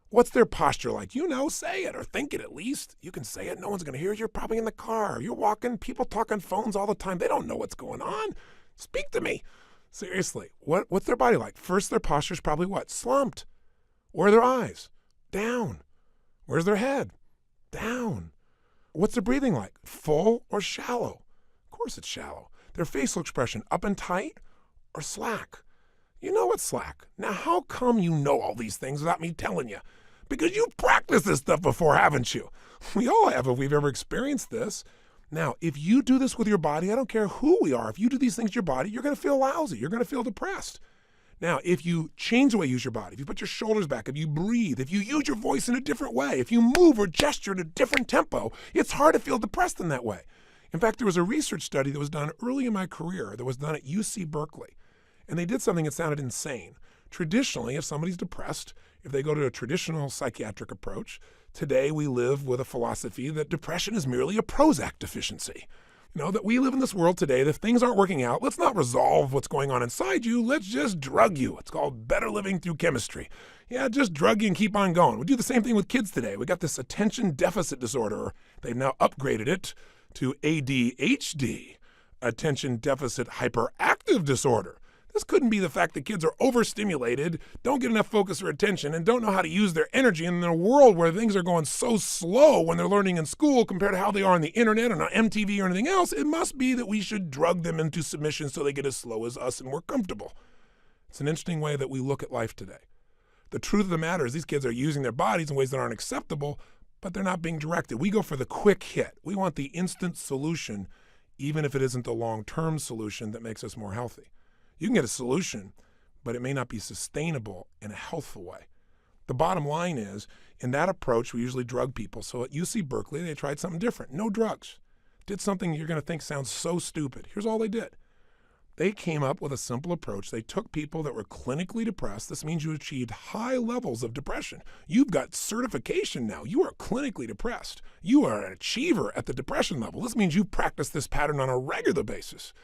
What's their posture like? Say it or think it at least. You can say it. No one's going to hear it. You're probably in the car. You're walking. People talk on phones all the time. They don't know what's going on. Speak to me. Seriously, what's their body like? First, their posture's probably what? Slumped. Where are their eyes? Down. Where's their head? Down. What's their breathing like? Full or shallow? Of course it's shallow. Their facial expression, up and tight or slack? You know it's slack. Now, how come you know all these things without me telling you? Because you've practiced this stuff before, haven't you? We all have if we've ever experienced this. Now, if you do this with your body, I don't care who we are. If you do these things to your body, you're going to feel lousy. You're going to feel depressed. Now, if you change the way you use your body, if you put your shoulders back, if you breathe, if you use your voice in a different way, if you move or gesture at a different tempo, it's hard to feel depressed in that way. In fact, there was a research study that was done early in my career that was done at UC Berkeley. And they did something that sounded insane. Traditionally, if somebody's depressed, if they go to a traditional psychiatric approach, today we live with a philosophy that depression is merely a Prozac deficiency. That we live in this world today that if things aren't working out, let's not resolve what's going on inside you. Let's just drug you. It's called better living through chemistry. Yeah, just drug you and keep on going. We do the same thing with kids today. We got this attention deficit disorder. They've now upgraded it to ADHD, attention deficit hyperactive disorder. This couldn't be the fact that kids are overstimulated, don't get enough focus or attention, and don't know how to use their energy in a world where things are going so slow when they're learning in school compared to how they are on the internet and on MTV or anything else. It must be that we should drug them into submission so they get as slow as us and we're comfortable. It's an interesting way that we look at life today. The truth of the matter is these kids are using their bodies in ways that aren't acceptable, but they're not being directed. We go for the quick hit. We want the instant solution, even if it isn't the long-term solution that makes us more healthy. You can get a solution, but it may not be sustainable in a healthful way. The bottom line is, in that approach, we usually drug people. So at UC Berkeley, they tried something different. No drugs. Did something you're going to think sounds so stupid. Here's all they did. They came up with a simple approach. They took people that were clinically depressed. This means you achieved high levels of depression. You've got certification now. You are clinically depressed. You are an achiever at the depression level. This means you practice this pattern on a regular basis.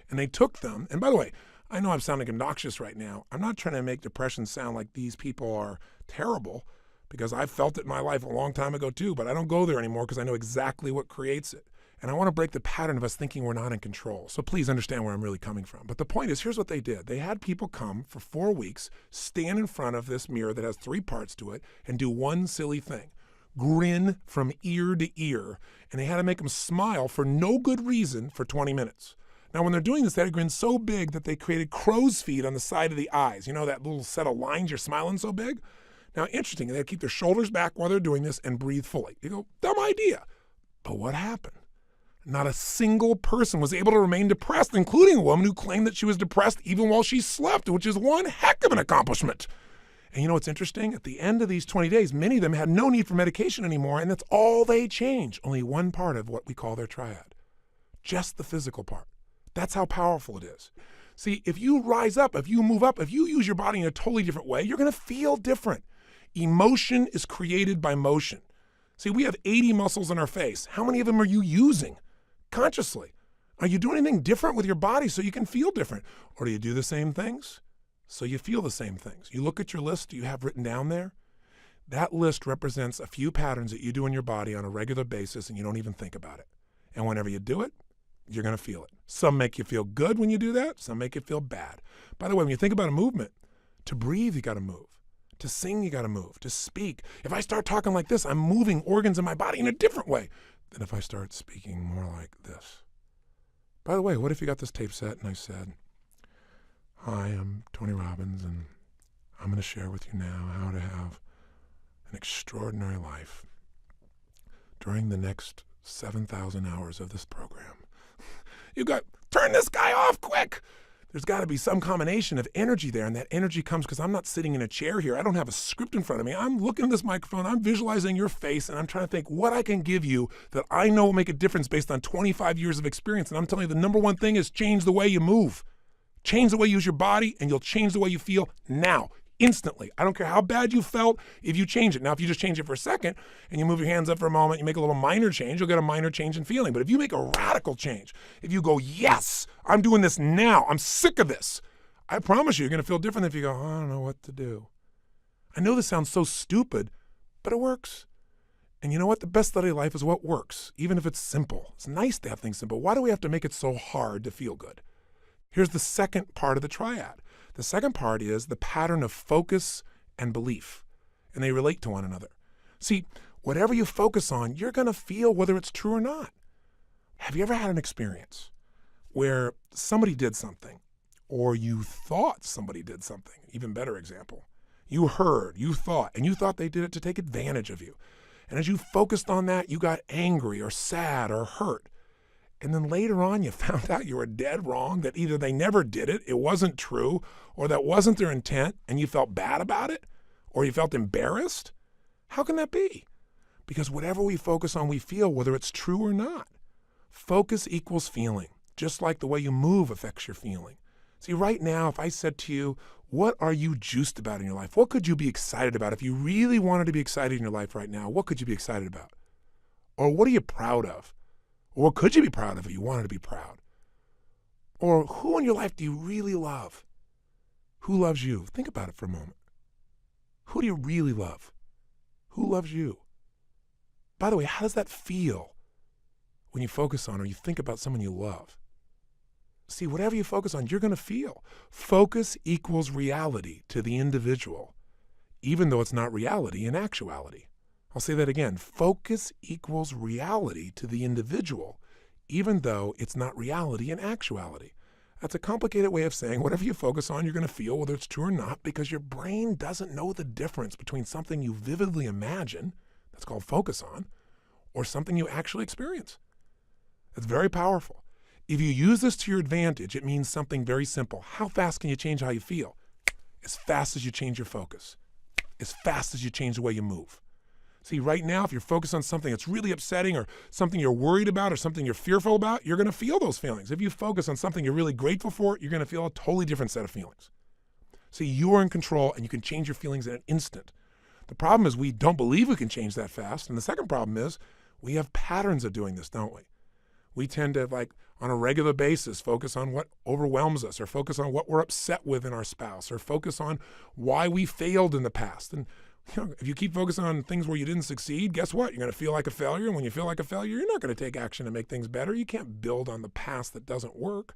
And they took them, and by the way, I know I'm sounding obnoxious right now. I'm not trying to make depression sound like these people are terrible, because I felt it in my life a long time ago too, but I don't go there anymore because I know exactly what creates it. And I want to break the pattern of us thinking we're not in control. So please understand where I'm really coming from. But the point is, here's what they did. They had people come for 4 weeks, stand in front of this mirror that has 3 parts to it, and do one silly thing. Grin from ear to ear. And they had to make them smile for no good reason for 20 minutes. Now, when they're doing this, they had a grin so big that they created crow's feet on the side of the eyes. You know that little set of lines you're smiling so big? Now, interesting, they had to keep their shoulders back while they're doing this and breathe fully. You go, dumb idea. But what happened? Not a single person was able to remain depressed, including a woman who claimed that she was depressed even while she slept, which is one heck of an accomplishment. And you know what's interesting? At the end of these 20 days, many of them had no need for medication anymore, and that's all they changed. Only one part of what we call their triad. Just the physical part. That's how powerful it is. See, if you rise up, if you move up, if you use your body in a totally different way, you're going to feel different. Emotion is created by motion. See, we have 80 muscles in our face. How many of them are you using consciously? Are you doing anything different with your body so you can feel different? Or do you do the same things so you feel the same things? You look at your list you have written down there. That list represents a few patterns that you do in your body on a regular basis and you don't even think about it. And whenever you do it, you're going to feel it. Some make you feel good when you do that. Some make you feel bad. By the way, when you think about a movement, to breathe, you got to move. To sing, you got to move. To speak. If I start talking like this, I'm moving organs in my body in a different way than if I start speaking more like this. By the way, what if you got this tape set and I said, "Hi, I'm Tony Robbins, and I'm going to share with you now how to have an extraordinary life during the next 7,000 hours of this program." You got, turn this guy off quick. There's got to be some combination of energy there, and that energy comes because I'm not sitting in a chair here. I don't have a script in front of me. I'm looking at this microphone. I'm visualizing your face, and I'm trying to think what I can give you that I know will make a difference based on 25 years of experience. And I'm telling you, the number one thing is change the way you move. Change the way you use your body, and you'll change the way you feel now, instantly. I don't care how bad you felt if you change it. Now, if you just change it for a second and you move your hands up for a moment, you make a little minor change, you'll get a minor change in feeling. But if you make a radical change, if you go, "Yes, I'm doing this now. I'm sick of this," I promise you're going to feel different than if you go, "I don't know what to do." I know this sounds so stupid, but it works. And you know what? The best study of life is what works, even if it's simple. It's nice to have things simple. Why do we have to make it so hard to feel good? Here's the second part of the triad. The second part is the pattern of focus and belief, and they relate to one another. See, whatever you focus on, you're going to feel whether it's true or not. Have you ever had an experience where somebody did something, or you thought somebody did something? Even better example. You heard, you thought, and you thought they did it to take advantage of you. And as you focused on that, you got angry or sad or hurt. And then later on, you found out you were dead wrong, that either they never did it, it wasn't true, or that wasn't their intent, and you felt bad about it, or you felt embarrassed. How can that be? Because whatever we focus on, we feel, whether it's true or not. Focus equals feeling, just like the way you move affects your feeling. See, right now, if I said to you, what are you juiced about in your life? What could you be excited about? If you really wanted to be excited in your life right now, what could you be excited about? Or what are you proud of? Or what could you be proud of if you wanted to be proud? Or who in your life do you really love? Who loves you? Think about it for a moment. Who do you really love? Who loves you? By the way, how does that feel when you focus on or you think about someone you love? See, whatever you focus on, you're going to feel. Focus equals reality to the individual, even though it's not reality in actuality. I'll say that again. Focus equals reality to the individual, even though it's not reality in actuality. That's a complicated way of saying whatever you focus on, you're going to feel, whether it's true or not, because your brain doesn't know the difference between something you vividly imagine, that's called focus on, or something you actually experience. It's very powerful. If you use this to your advantage, it means something very simple. How fast can you change how you feel? As fast as you change your focus. As fast as you change the way you move. See, right now, if you're focused on something that's really upsetting or something you're worried about or something you're fearful about, you're going to feel those feelings. If you focus on something you're really grateful for, you're going to feel a totally different set of feelings. See, you are in control and you can change your feelings in an instant. The problem is we don't believe we can change that fast. And the second problem is we have patterns of doing this, don't we? We tend to, like, on a regular basis, focus on what overwhelms us or focus on what we're upset with in our spouse or focus on why we failed in the past. And if you keep focusing on things where you didn't succeed, guess what? You're going to feel like a failure. And when you feel like a failure, you're not going to take action to make things better. You can't build on the past that doesn't work.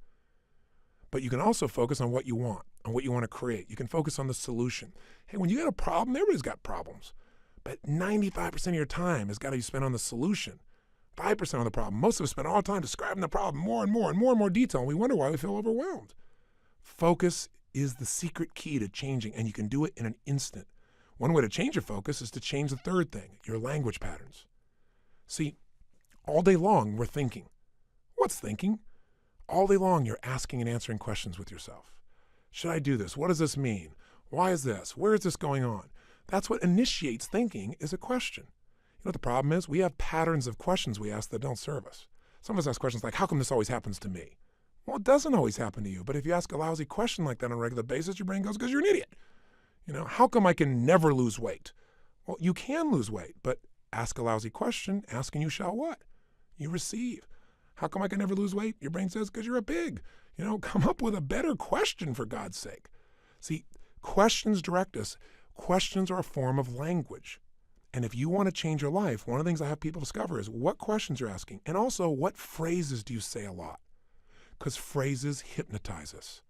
But you can also focus on what you want, on what you want to create. You can focus on the solution. Hey, when you got a problem, everybody's got problems. But 95% of your time has got to be spent on the solution. 5% on the problem. Most of us spend all the time describing the problem more and more and more and more detail, and we wonder why we feel overwhelmed. Focus is the secret key to changing, and you can do it in an instant. One way to change your focus is to change the third thing, your language patterns. See, all day long, we're thinking. What's thinking? All day long, you're asking and answering questions with yourself. Should I do this? What does this mean? Why is this? Where is this going on? That's what initiates thinking, is a question. You know what the problem is? We have patterns of questions we ask that don't serve us. Some of us ask questions like, how come this always happens to me? Well, it doesn't always happen to you. But if you ask a lousy question like that on a regular basis, your brain goes, because you're an idiot. You know, how come I can never lose weight? Well, you can lose weight, but Ask a lousy question, ask and you shall what? You receive. How come I can never lose weight? Your brain says, because you're a pig. Come up with a better question for God's sake. See, questions direct us. Questions are a form of language. And if you want to change your life, one of the things I have people discover is what questions you're asking. And also, what phrases do you say a lot? Because phrases hypnotize us.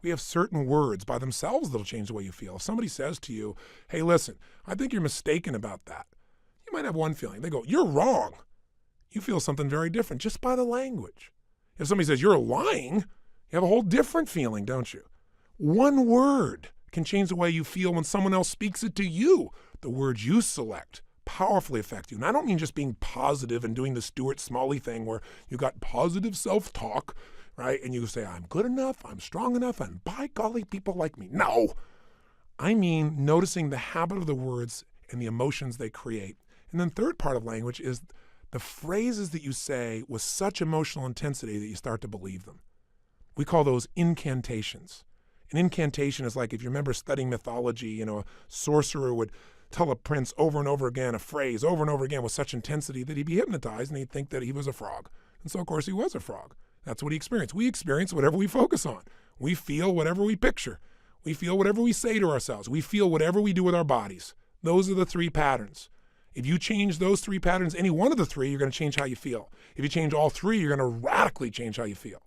We have certain words by themselves that'll change the way you feel. If somebody says to you, hey, listen, I think you're mistaken about that. You might have one feeling. They go, you're wrong. You feel something very different just by the language. If somebody says you're lying, you have a whole different feeling, don't you? One word can change the way you feel when someone else speaks it to you. The words you select powerfully affect you. And I don't mean just being positive and doing the Stuart Smalley thing where you got positive self-talk, right? And you say, I'm good enough, I'm strong enough, and by golly, people like me. No, I mean noticing the habit of the words and the emotions they create. And then third part of language is the phrases that you say with such emotional intensity that you start to believe them. We call those incantations. An incantation is like, if you remember studying mythology, a sorcerer would tell a prince over and over again a phrase over and over again with such intensity that he'd be hypnotized and he'd think that he was a frog. And so, of course, he was a frog. That's what he experienced. We experience whatever we focus on. We feel whatever we picture. We feel whatever we say to ourselves. We feel whatever we do with our bodies. Those are the three patterns. If you change those three patterns, any one of the three, you're going to change how you feel. If you change all three, you're going to radically change how you feel.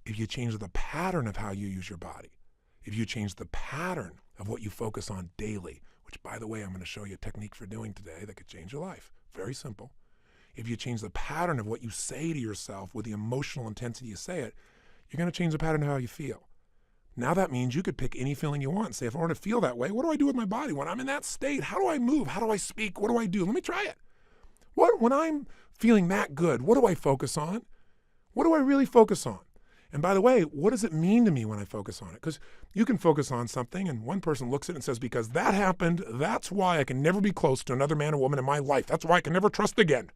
If you change the pattern of how you use your body, if you change the pattern of what you focus on daily, which, by the way, I'm going to show you a technique for doing today that could change your life. Very simple. If you change the pattern of what you say to yourself with the emotional intensity you say it, you're going to change the pattern of how you feel. Now that means you could pick any feeling you want and say, if I want to feel that way, what do I do with my body? When I'm in that state, how do I move? How do I speak? What do I do? Let me try it. When I'm feeling that good, what do I focus on? What do I really focus on? And by the way, what does it mean to me when I focus on it? Because you can focus on something and one person looks at it and says, because that happened, that's why I can never be close to another man or woman in my life. That's why I can never trust again.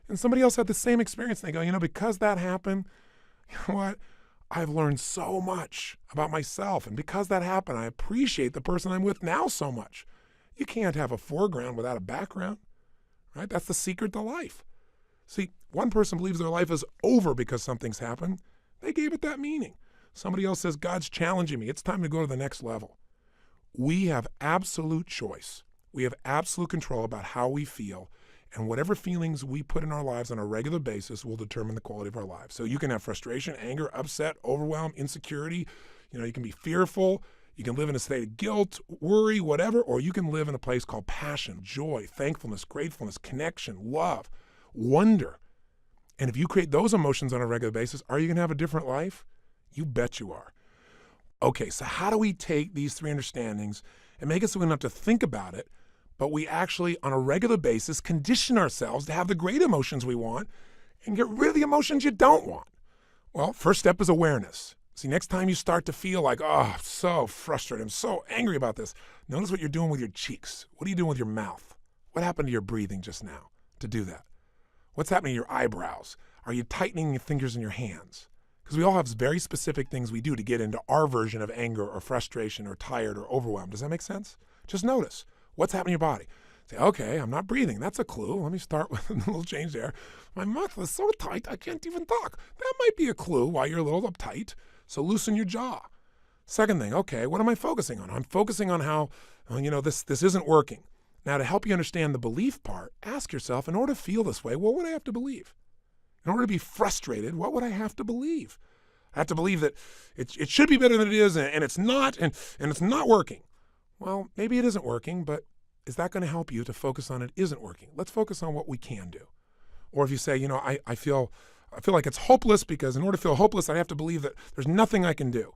And somebody else had the same experience and they go, because that happened, you know what? I've learned so much about myself. And because that happened, I appreciate the person I'm with now so much. You can't have a foreground without a background, right? That's the secret to life. See, one person believes their life is over because something's happened. They gave it that meaning. Somebody else says, God's challenging me. It's time to go to the next level. We have absolute choice. We have absolute control about how we feel. And whatever feelings we put in our lives on a regular basis will determine the quality of our lives. So you can have frustration, anger, upset, overwhelm, insecurity. You can be fearful. You can live in a state of guilt, worry, whatever. Or you can live in a place called passion, joy, thankfulness, gratefulness, connection, love, wonder. And if you create those emotions on a regular basis, are you going to have a different life? You bet you are. Okay, so how do we take these three understandings and make it so we don't have to think about it, but we actually, on a regular basis, condition ourselves to have the great emotions we want and get rid of the emotions you don't want? Well, first step is awareness. See, next time you start to feel like, I'm so frustrated, I'm so angry about this, notice what you're doing with your cheeks. What are you doing with your mouth? What happened to your breathing just now to do that? What's happening to your eyebrows? Are you tightening your fingers in your hands? Because we all have very specific things we do to get into our version of anger or frustration or tired or overwhelmed. Does that make sense? Just notice. What's happening in your body? Say, okay, I'm not breathing. That's a clue. Let me start with a little change there. My mouth is so tight, I can't even talk. That might be a clue why you're a little uptight. So loosen your jaw. Second thing, okay, what am I focusing on? I'm focusing on how, this isn't working. Now, to help you understand the belief part, ask yourself, in order to feel this way, what would I have to believe? In order to be frustrated, what would I have to believe? I have to believe that it should be better than it is, and it's not, and it's not working. Well, maybe it isn't working, but is that going to help you to focus on it isn't working? Let's focus on what we can do. Or if you say, I feel like it's hopeless because in order to feel hopeless, I have to believe that there's nothing I can do.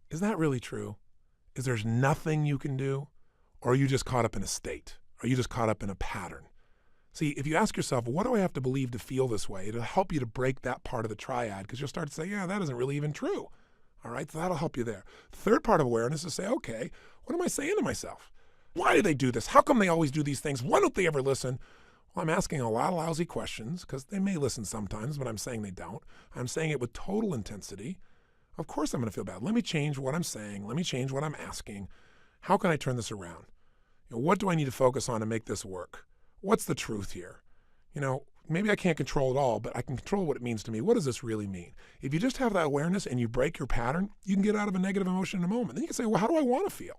Is that really true? Is there's nothing you can do? Or are you just caught up in a state? Are you just caught up in a pattern? See, if you ask yourself, what do I have to believe to feel this way? It'll help you to break that part of the triad because you'll start to say, yeah, that isn't really even true. All right, so that'll help you there. Third part of awareness is to say, okay, what am I saying to myself? Why do they do this? How come they always do these things? Why don't they ever listen? Well, I'm asking a lot of lousy questions because they may listen sometimes, but I'm saying they don't. I'm saying it with total intensity. Of course I'm going to feel bad. Let me change what I'm saying. Let me change what I'm asking. How can I turn this around? What do I need to focus on to make this work? what's the truth here? Maybe I can't control it all, but I can control what it means to me. What does this really mean? If you just have that awareness and you break your pattern, you can get out of a negative emotion in a moment. Then you can say, well, how do I want to feel?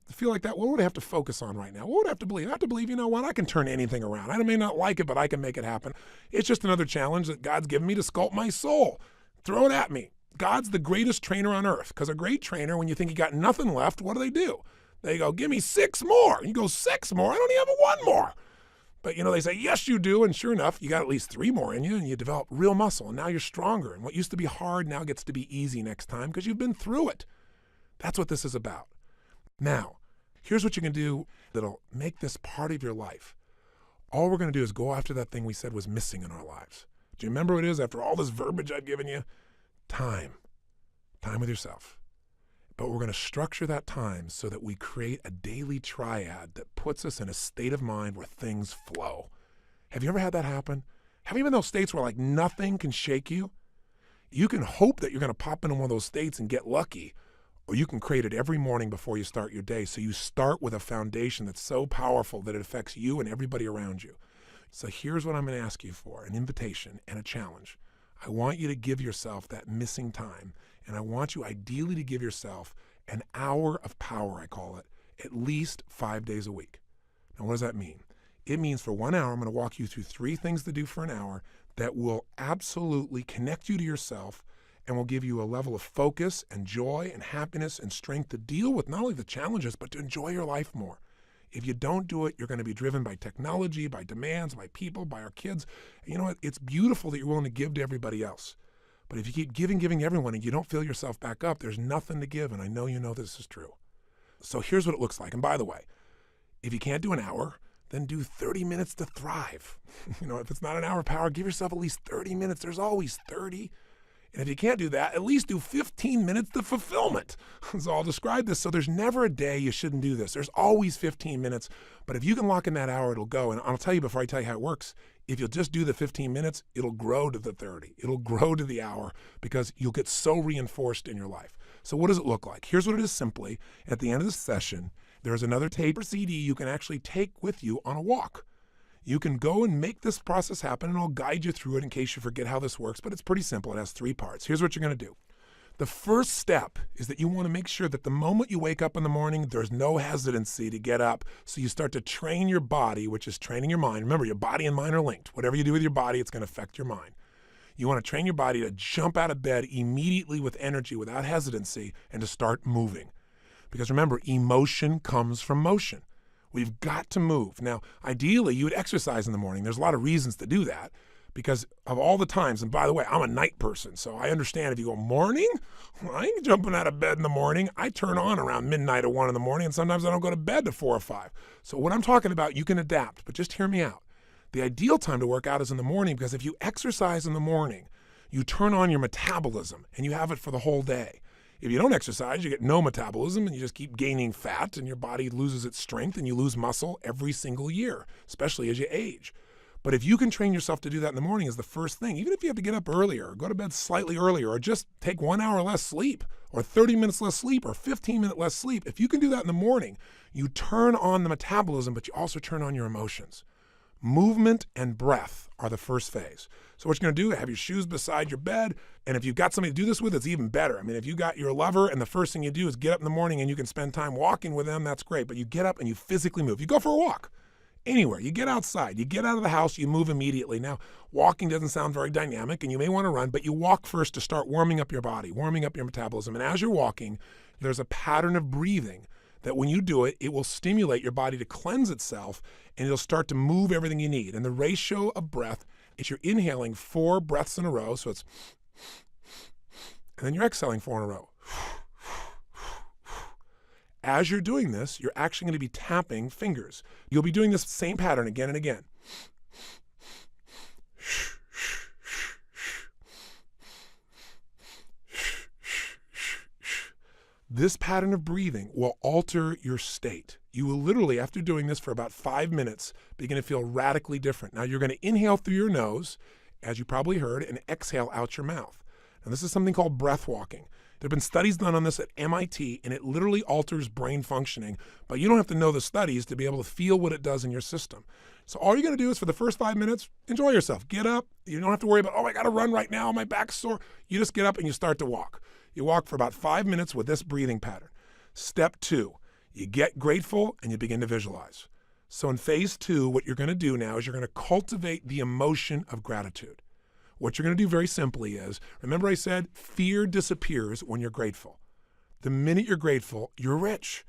To feel like that, what would I have to focus on right now? What would I have to believe? I have to believe, you know what, I can turn anything around. I may not like it, but I can make it happen. It's just another challenge that God's given me to sculpt my soul. Throw it at me. God's the greatest trainer on earth, because a great trainer, when you think you got nothing left, what do? They go, give me 6 more. And you go, 6 more? I don't even have 1 more. But, they say, yes, you do. And sure enough, you got at least 3 more in you, and you develop real muscle. And now you're stronger. And what used to be hard now gets to be easy next time because you've been through it. That's what this is about. Now, here's what you can do that'll make this part of your life. All we're going to do is go after that thing we said was missing in our lives. Do you remember what it is after all this verbiage I've given you? Time. Time with yourself. But we're going to structure that time so that we create a daily triad that puts us in a state of mind where things flow. Have you ever had that happen? Have you been in those states where like nothing can shake you? You can hope that you're going to pop into one of those states and get lucky, or you can create it every morning before you start your day. So you start with a foundation that's so powerful that it affects you and everybody around you. So here's what I'm going to ask you for, an invitation and a challenge. I want you to give yourself that missing time. And I want you ideally to give yourself an hour of power, I call it, at least 5 days a week. Now, what does that mean? It means for 1 hour, I'm going to walk you through 3 things to do for an hour that will absolutely connect you to yourself and will give you a level of focus and joy and happiness and strength to deal with not only the challenges, but to enjoy your life more. If you don't do it, you're going to be driven by technology, by demands, by people, by our kids. You know what? It's beautiful that you're willing to give to everybody else. But if you keep giving to everyone and you don't fill yourself back up, there's nothing to give. And I know you know this is true. So here's what it looks like. And by the way, if you can't do an hour, then do 30 minutes to thrive. If it's not an hour of power, give yourself at least 30 minutes. There's always 30. And if you can't do that, at least do 15 minutes to fulfillment. So I'll describe this. So there's never a day you shouldn't do this. There's always 15 minutes. But if you can lock in that hour, it'll go. And I'll tell you before I tell you how it works, if you'll just do the 15 minutes, it'll grow to the 30. It'll grow to the hour because you'll get so reinforced in your life. So what does it look like? Here's what it is simply. At the end of the session, there's another tape or CD you can actually take with you on a walk. You can go and make this process happen, and I'll guide you through it in case you forget how this works, but it's pretty simple. It has 3 parts. Here's what you're going to do. The first step is that you want to make sure that the moment you wake up in the morning, there's no hesitancy to get up. So you start to train your body, which is training your mind. Remember, your body and mind are linked. Whatever you do with your body, it's going to affect your mind. You want to train your body to jump out of bed immediately with energy, without hesitancy, and to start moving. Because remember, emotion comes from motion. We've got to move. Now, ideally, you would exercise in the morning. There's a lot of reasons to do that because of all the times. And by the way, I'm a night person, so I understand if you go morning, I ain't jumping out of bed in the morning. I turn on around midnight or 1 in the morning, and sometimes I don't go to bed to 4 or 5. So what I'm talking about, you can adapt, but just hear me out. The ideal time to work out is in the morning because if you exercise in the morning, you turn on your metabolism and you have it for the whole day. If you don't exercise, you get no metabolism and you just keep gaining fat and your body loses its strength and you lose muscle every single year, especially as you age. But if you can train yourself to do that in the morning as the first thing, even if you have to get up earlier, or go to bed slightly earlier, or just take 1 hour less sleep, or 30 minutes less sleep, or 15 minutes less sleep, if you can do that in the morning, you turn on the metabolism, but you also turn on your emotions. Movement and breath are the first phase. So what you're going to do, have your shoes beside your bed, and if you've got somebody to do this with, it's even better. I mean, if you got your lover and the first thing you do is get up in the morning and you can spend time walking with them, that's great. But you get up and you physically move. You go for a walk. Anywhere. You get outside. You get out of the house. You move immediately. Now, walking doesn't sound very dynamic, and you may want to run, but you walk first to start warming up your body, warming up your metabolism. And as you're walking, there's a pattern of breathing that when you do it, it will stimulate your body to cleanse itself, and it'll start to move everything you need. And the ratio of breath is you're inhaling 4 breaths in a row, so it's, and then you're exhaling 4 in a row. As you're doing this, you're actually going to be tapping fingers. You'll be doing this same pattern again and again. This pattern of breathing will alter your state. You will literally, after doing this for about 5 minutes, begin to feel radically different. Now, you're going to inhale through your nose, as you probably heard, and exhale out your mouth. And this is something called breath walking. There have been studies done on this at MIT, and it literally alters brain functioning, but you don't have to know the studies to be able to feel what it does in your system. So all you're going to do is for the first 5 minutes, enjoy yourself. Get up. You don't have to worry about, oh, I got to run right now. My back's sore. You just get up and you start to walk. You walk for about 5 minutes with this breathing pattern. Step 2, you get grateful and you begin to visualize. So in phase 2, what you're going to do now is you're going to cultivate the emotion of gratitude. What you're going to do very simply is, remember I said fear disappears when you're grateful. The minute you're grateful, you're rich.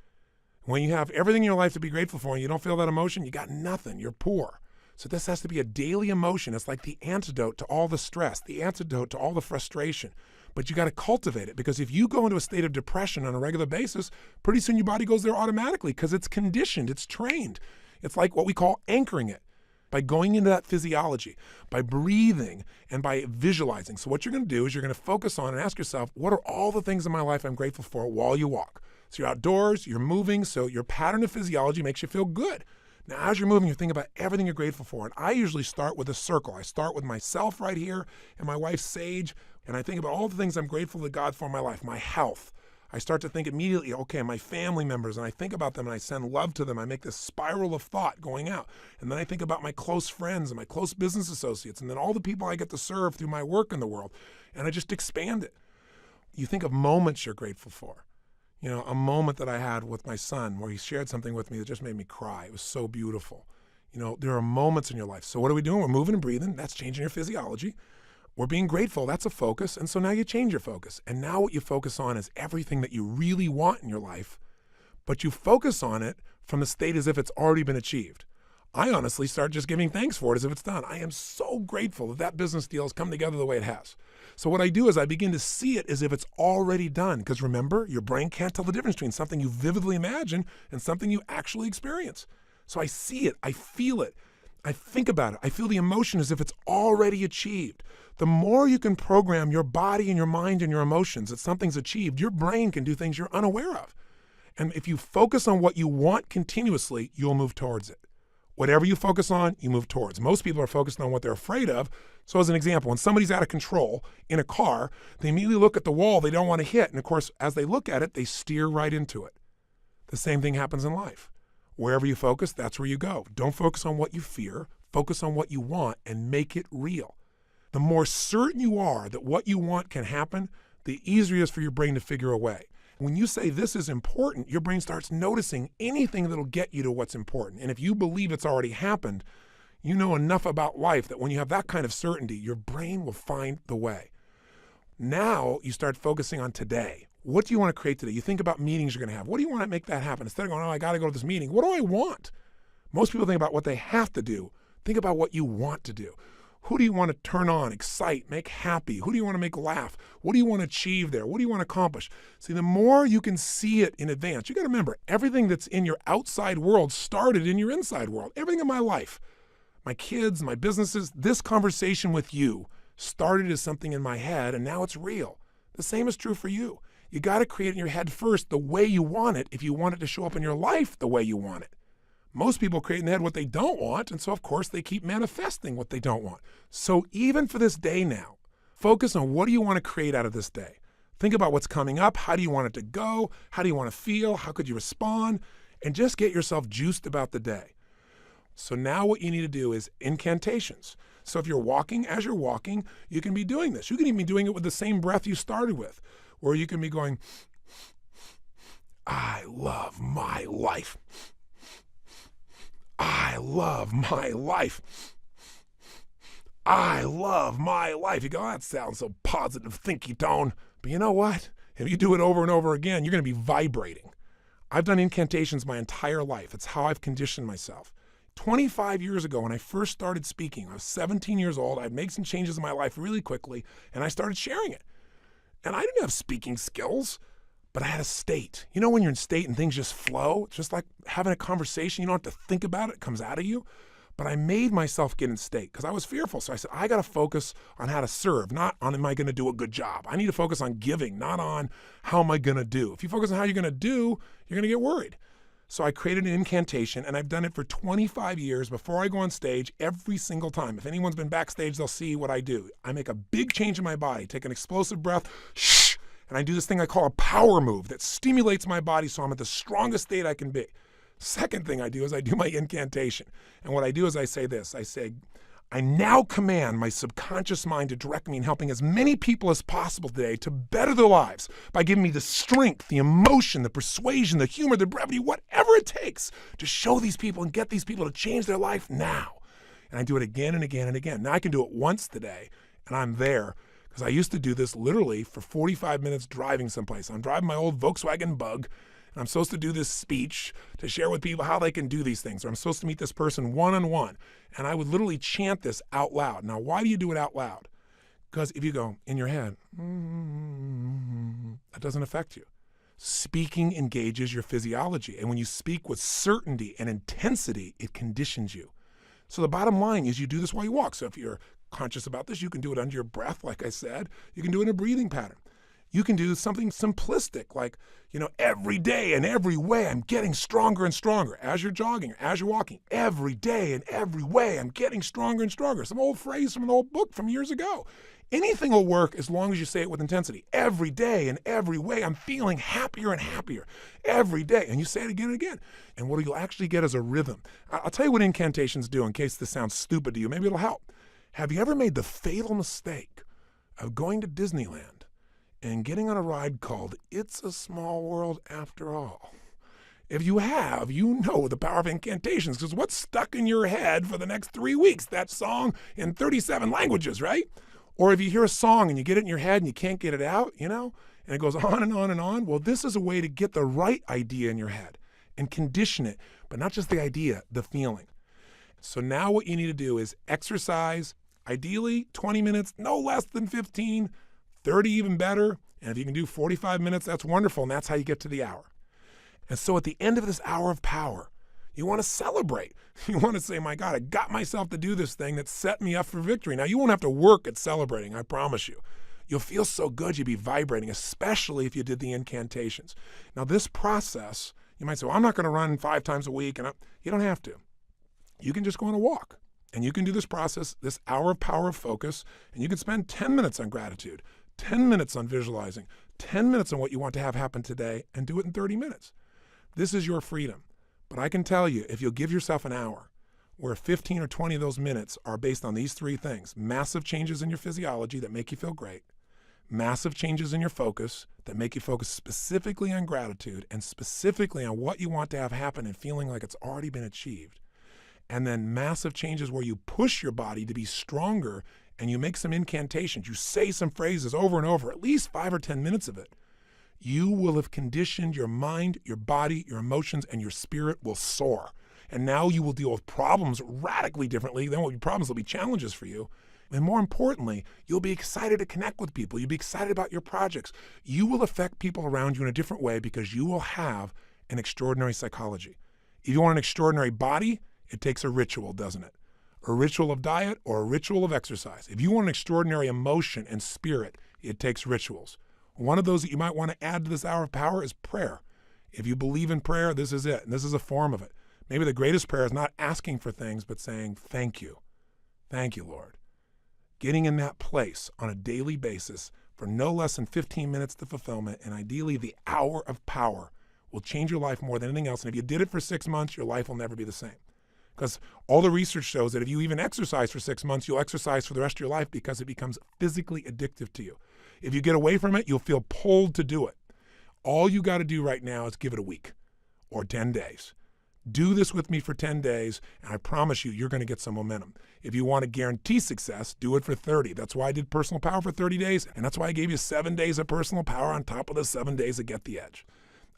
When you have everything in your life to be grateful for and you don't feel that emotion, you got nothing. You're poor. So this has to be a daily emotion. It's like the antidote to all the stress, the antidote to all the frustration. But you got to cultivate it, because if you go into a state of depression on a regular basis, pretty soon your body goes there automatically because it's conditioned, it's trained. It's like what we call anchoring it. By going into that physiology, by breathing, and by visualizing. So what you're going to do is you're going to focus on and ask yourself, what are all the things in my life I'm grateful for while you walk? So you're outdoors, you're moving, so your pattern of physiology makes you feel good. Now, as you're moving, you're thinking about everything you're grateful for. And I usually start with a circle. I start with myself right here and my wife, Sage, and I think about all the things I'm grateful to God for in my life, my health. I start to think immediately, okay, my family members, and I think about them and I send love to them. I make this spiral of thought going out. And then I think about my close friends and my close business associates, and then all the people I get to serve through my work in the world. And I just expand it. You think of moments you're grateful for. You know, a moment that I had with my son where he shared something with me that just made me cry. It was so beautiful. You know, there are moments in your life. So what are we doing? We're moving and breathing. That's changing your physiology. We're being grateful. That's a focus. And so now you change your focus. And now what you focus on is everything that you really want in your life, but you focus on it from the state as if it's already been achieved. I honestly start just giving thanks for it as if it's done. I am so grateful that that business deal has come together the way it has. So what I do is I begin to see it as if it's already done. Because remember, your brain can't tell the difference between something you vividly imagine and something you actually experience. So I see it. I feel it. I think about it. I feel the emotion as if it's already achieved. The more you can program your body and your mind and your emotions that something's achieved, your brain can do things you're unaware of. And if you focus on what you want continuously, you'll move towards it. Whatever you focus on, you move towards. Most people are focused on what they're afraid of. So as an example, when somebody's out of control in a car, they immediately look at the wall they don't want to hit. And of course, as they look at it, they steer right into it. The same thing happens in life. Wherever you focus, that's where you go. Don't focus on what you fear. Focus on what you want and make it real. The more certain you are that what you want can happen, the easier it is for your brain to figure a way. When you say this is important, your brain starts noticing anything that'll get you to what's important. And if you believe it's already happened, you know enough about life that when you have that kind of certainty, your brain will find the way. Now you start focusing on today. What do you want to create today? You think about meetings you're going to have. What do you want to make that happen? Instead of going, oh, I got to go to this meeting. What do I want? Most people think about what they have to do. Think about what you want to do. Who do you want to turn on, excite, make happy? Who do you want to make laugh? What do you want to achieve there? What do you want to accomplish? See, the more you can see it in advance, you got to remember, everything that's in your outside world started in your inside world. Everything in my life, my kids, my businesses, this conversation with you started as something in my head, and now it's real. The same is true for you. You got to create in your head first the way you want it if you want it to show up in your life the way you want it. Most people create in their head what they don't want, and so of course they keep manifesting what they don't want. So even for this day now, focus on what do you want to create out of this day. Think about what's coming up. How do you want it to go? How do you want to feel? How could you respond? And just get yourself juiced about the day. So now what you need to do is incantations. So if you're walking, as you're walking, you can be doing this. You can even be doing it with the same breath you started with, or you can be going, I love my life. I love my life. I love my life. You go, oh, that sounds so positive, thinky tone. But you know what? If you do it over and over again, you're going to be vibrating. I've done incantations my entire life. It's how I've conditioned myself. 25 years ago, when I first started speaking, I was 17 years old. I'd made some changes in my life really quickly, and I started sharing it. And I didn't have speaking skills, but I had a state. You know when you're in state and things just flow? It's just like having a conversation. You don't have to think about it. It comes out of you. But I made myself get in state because I was fearful. So I said, I got to focus on how to serve, not on am I going to do a good job. I need to focus on giving, not on how am I going to do. If you focus on how you're going to do, you're going to get worried. So I created an incantation, and I've done it for 25 years before I go on stage every single time. If anyone's been backstage, they'll see what I do. I make a big change in my body, take an explosive breath, shh, and I do this thing I call a power move that stimulates my body so I'm at the strongest state I can be. Second thing I do is I do my incantation. And what I do is I say this. I say, I now command my subconscious mind to direct me in helping as many people as possible today to better their lives by giving me the strength, the emotion, the persuasion, the humor, the brevity, whatever it takes to show these people and get these people to change their life now. And I do it again and again and again. Now I can do it once today, and I'm there, because I used to do this literally for 45 minutes driving someplace. I'm driving my old Volkswagen Bug, and I'm supposed to do this speech to share with people how they can do these things, or I'm supposed to meet this person one-on-one. And I would literally chant this out loud. Now, why do you do it out loud? Because if you go in your head, that doesn't affect you. Speaking engages your physiology. And when you speak with certainty and intensity, it conditions you. So the bottom line is you do this while you walk. So if you're conscious about this, you can do it under your breath, like I said. You can do it in a breathing pattern. You can do something simplistic, like, every day and every way I'm getting stronger and stronger. As you're jogging, as you're walking, every day and every way I'm getting stronger and stronger. Some old phrase from an old book from years ago. Anything will work as long as you say it with intensity. Every day and every way I'm feeling happier and happier. Every day. And you say it again and again. And what you'll actually get is a rhythm. I'll tell you what incantations do in case this sounds stupid to you. Maybe it'll help. Have you ever made the fatal mistake of going to Disneyland and getting on a ride called It's a Small World After All? If you have, you know the power of incantations, because what's stuck in your head for the next 3 weeks? That song in 37 languages, right? Or if you hear a song and you get it in your head and you can't get it out, and it goes on and on and on. Well, this is a way to get the right idea in your head and condition it, but not just the idea, the feeling. So now what you need to do is exercise, ideally 20 minutes, no less than 15, 30 even better. And if you can do 45 minutes, that's wonderful. And that's how you get to the hour. And so at the end of this hour of power, you want to celebrate. You want to say, my God, I got myself to do this thing that set me up for victory. Now, you won't have to work at celebrating, I promise you. You'll feel so good, you'll be vibrating, especially if you did the incantations. Now, this process, you might say, well, I'm not going to run 5 times a week. You don't have to. You can just go on a walk. And you can do this process, this hour of power of focus, and you can spend 10 minutes on gratitude, 10 minutes on visualizing, 10 minutes on what you want to have happen today, and do it in 30 minutes. This is your freedom. But I can tell you, if you'll give yourself an hour, where 15 or 20 of those minutes are based on these 3 things: massive changes in your physiology that make you feel great, massive changes in your focus that make you focus specifically on gratitude and specifically on what you want to have happen and feeling like it's already been achieved, and then massive changes where you push your body to be stronger and you make some incantations, you say some phrases over and over, at least 5 or 10 minutes of it, you will have conditioned your mind, your body, your emotions, and your spirit will soar. And now you will deal with problems radically differently. Then what problems will be challenges for you. And more importantly, you'll be excited to connect with people. You'll be excited about your projects. You will affect people around you in a different way because you will have an extraordinary psychology. If you want an extraordinary body, it takes a ritual, doesn't it? A ritual of diet or a ritual of exercise. If you want an extraordinary emotion and spirit, it takes rituals. One of those that you might want to add to this hour of power is prayer. If you believe in prayer, this is it. And this is a form of it. Maybe the greatest prayer is not asking for things, but saying, thank you. Thank you, Lord. Getting in that place on a daily basis for no less than 15 minutes to fulfillment, and ideally the hour of power, will change your life more than anything else. And if you did it for 6 months, your life will never be the same. Because all the research shows that if you even exercise for 6 months, you'll exercise for the rest of your life because it becomes physically addictive to you. If you get away from it, you'll feel pulled to do it. All you got to do right now is give it a week or 10 days. Do this with me for 10 days, and I promise you, you're going to get some momentum. If you want to guarantee success, do it for 30. That's why I did Personal Power for 30 days, and that's why I gave you 7 days of Personal Power on top of the 7 days of Get the Edge.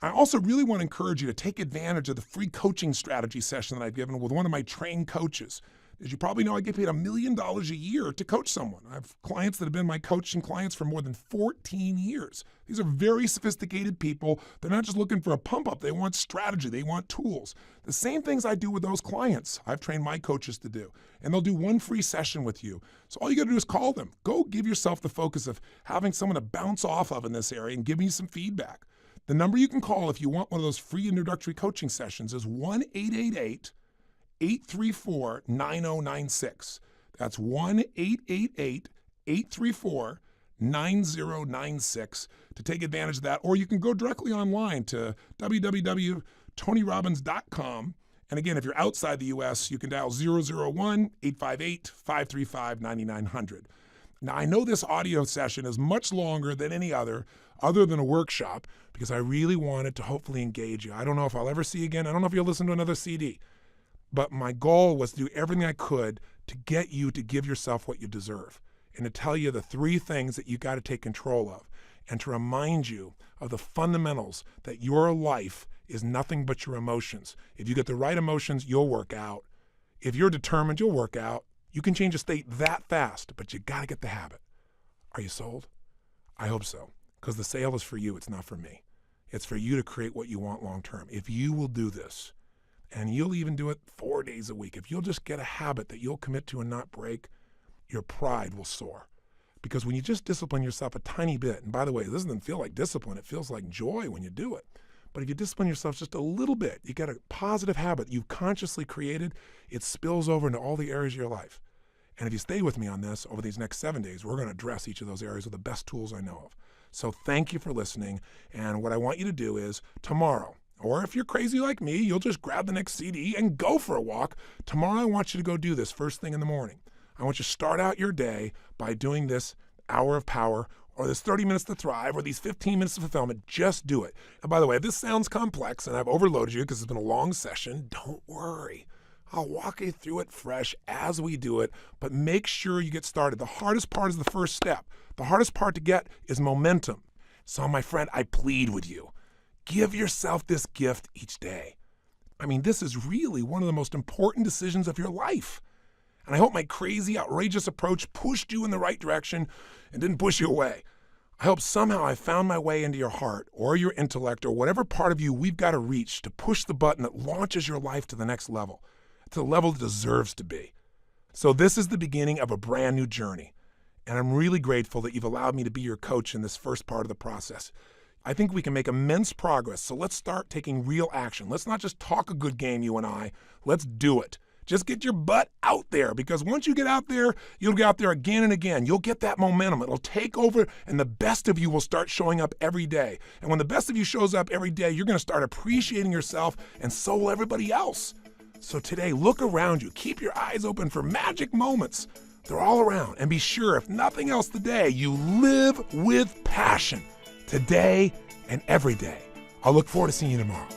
I also really want to encourage you to take advantage of the free coaching strategy session that I've given with one of my trained coaches. As you probably know, I get paid $1 million a year to coach someone. I have clients that have been my coaching clients for more than 14 years. These are very sophisticated people. They're not just looking for a pump up. They want strategy. They want tools. The same things I do with those clients, I've trained my coaches to do. And they'll do one free session with you. So all you got to do is call them. Go give yourself the focus of having someone to bounce off of in this area and give me some feedback. The number you can call if you want one of those free introductory coaching sessions is 1-888-834-9096. That's 1-888-834-9096 to take advantage of that. Or you can go directly online to www.robbins.com TonyRobbins.com. And again, if you're outside the U.S., you can dial 001-858-535-9900. Now, I know this audio session is much longer than any other than a workshop, because I really wanted to hopefully engage you. I don't know if I'll ever see you again. I don't know if you'll listen to another CD. But my goal was to do everything I could to get you to give yourself what you deserve, and to tell you the 3 things that you got to take control of, and to remind you of the fundamentals that your life is nothing but your emotions. If you get the right emotions, you'll work out. If you're determined, you'll work out. You can change a state that fast, but you got to get the habit. Are you sold? I hope so, because the sale is for you. It's not for me. It's for you to create what you want long term. If you will do this, and you'll even do it 4 days a week, if you'll just get a habit that you'll commit to and not break, your pride will soar. Because when you just discipline yourself a tiny bit, and by the way, this doesn't feel like discipline, it feels like joy when you do it. But if you discipline yourself just a little bit, you get a positive habit you've consciously created, it spills over into all the areas of your life. And if you stay with me on this over these next 7 days, we're going to address each of those areas with the best tools I know of. So thank you for listening. And what I want you to do is tomorrow, or if you're crazy like me, you'll just grab the next CD and go for a walk. Tomorrow, I want you to go do this first thing in the morning. I want you to start out your day by doing this hour of power, or this 30 minutes to thrive, or these 15 minutes of fulfillment. Just do it. And by the way, if this sounds complex and I've overloaded you because it's been a long session, don't worry. I'll walk you through it fresh as we do it, but make sure you get started. The hardest part is the first step. The hardest part to get is momentum. So my friend, I plead with you. Give yourself this gift each day. I mean, this is really one of the most important decisions of your life. And I hope my crazy, outrageous approach pushed you in the right direction and didn't push you away. I hope somehow I found my way into your heart or your intellect or whatever part of you we've got to reach to push the button that launches your life to the next level, to the level it deserves to be. So this is the beginning of a brand new journey. And I'm really grateful that you've allowed me to be your coach in this first part of the process. I think we can make immense progress. So let's start taking real action. Let's not just talk a good game, you and I. Let's do it. Just get your butt out there, because once you get out there, you'll get out there again and again. You'll get that momentum. It'll take over, and the best of you will start showing up every day. And when the best of you shows up every day, you're going to start appreciating yourself, and so will everybody else. So today, look around you. Keep your eyes open for magic moments. They're all around. And be sure, if nothing else today, you live with passion today and every day. I'll look forward to seeing you tomorrow.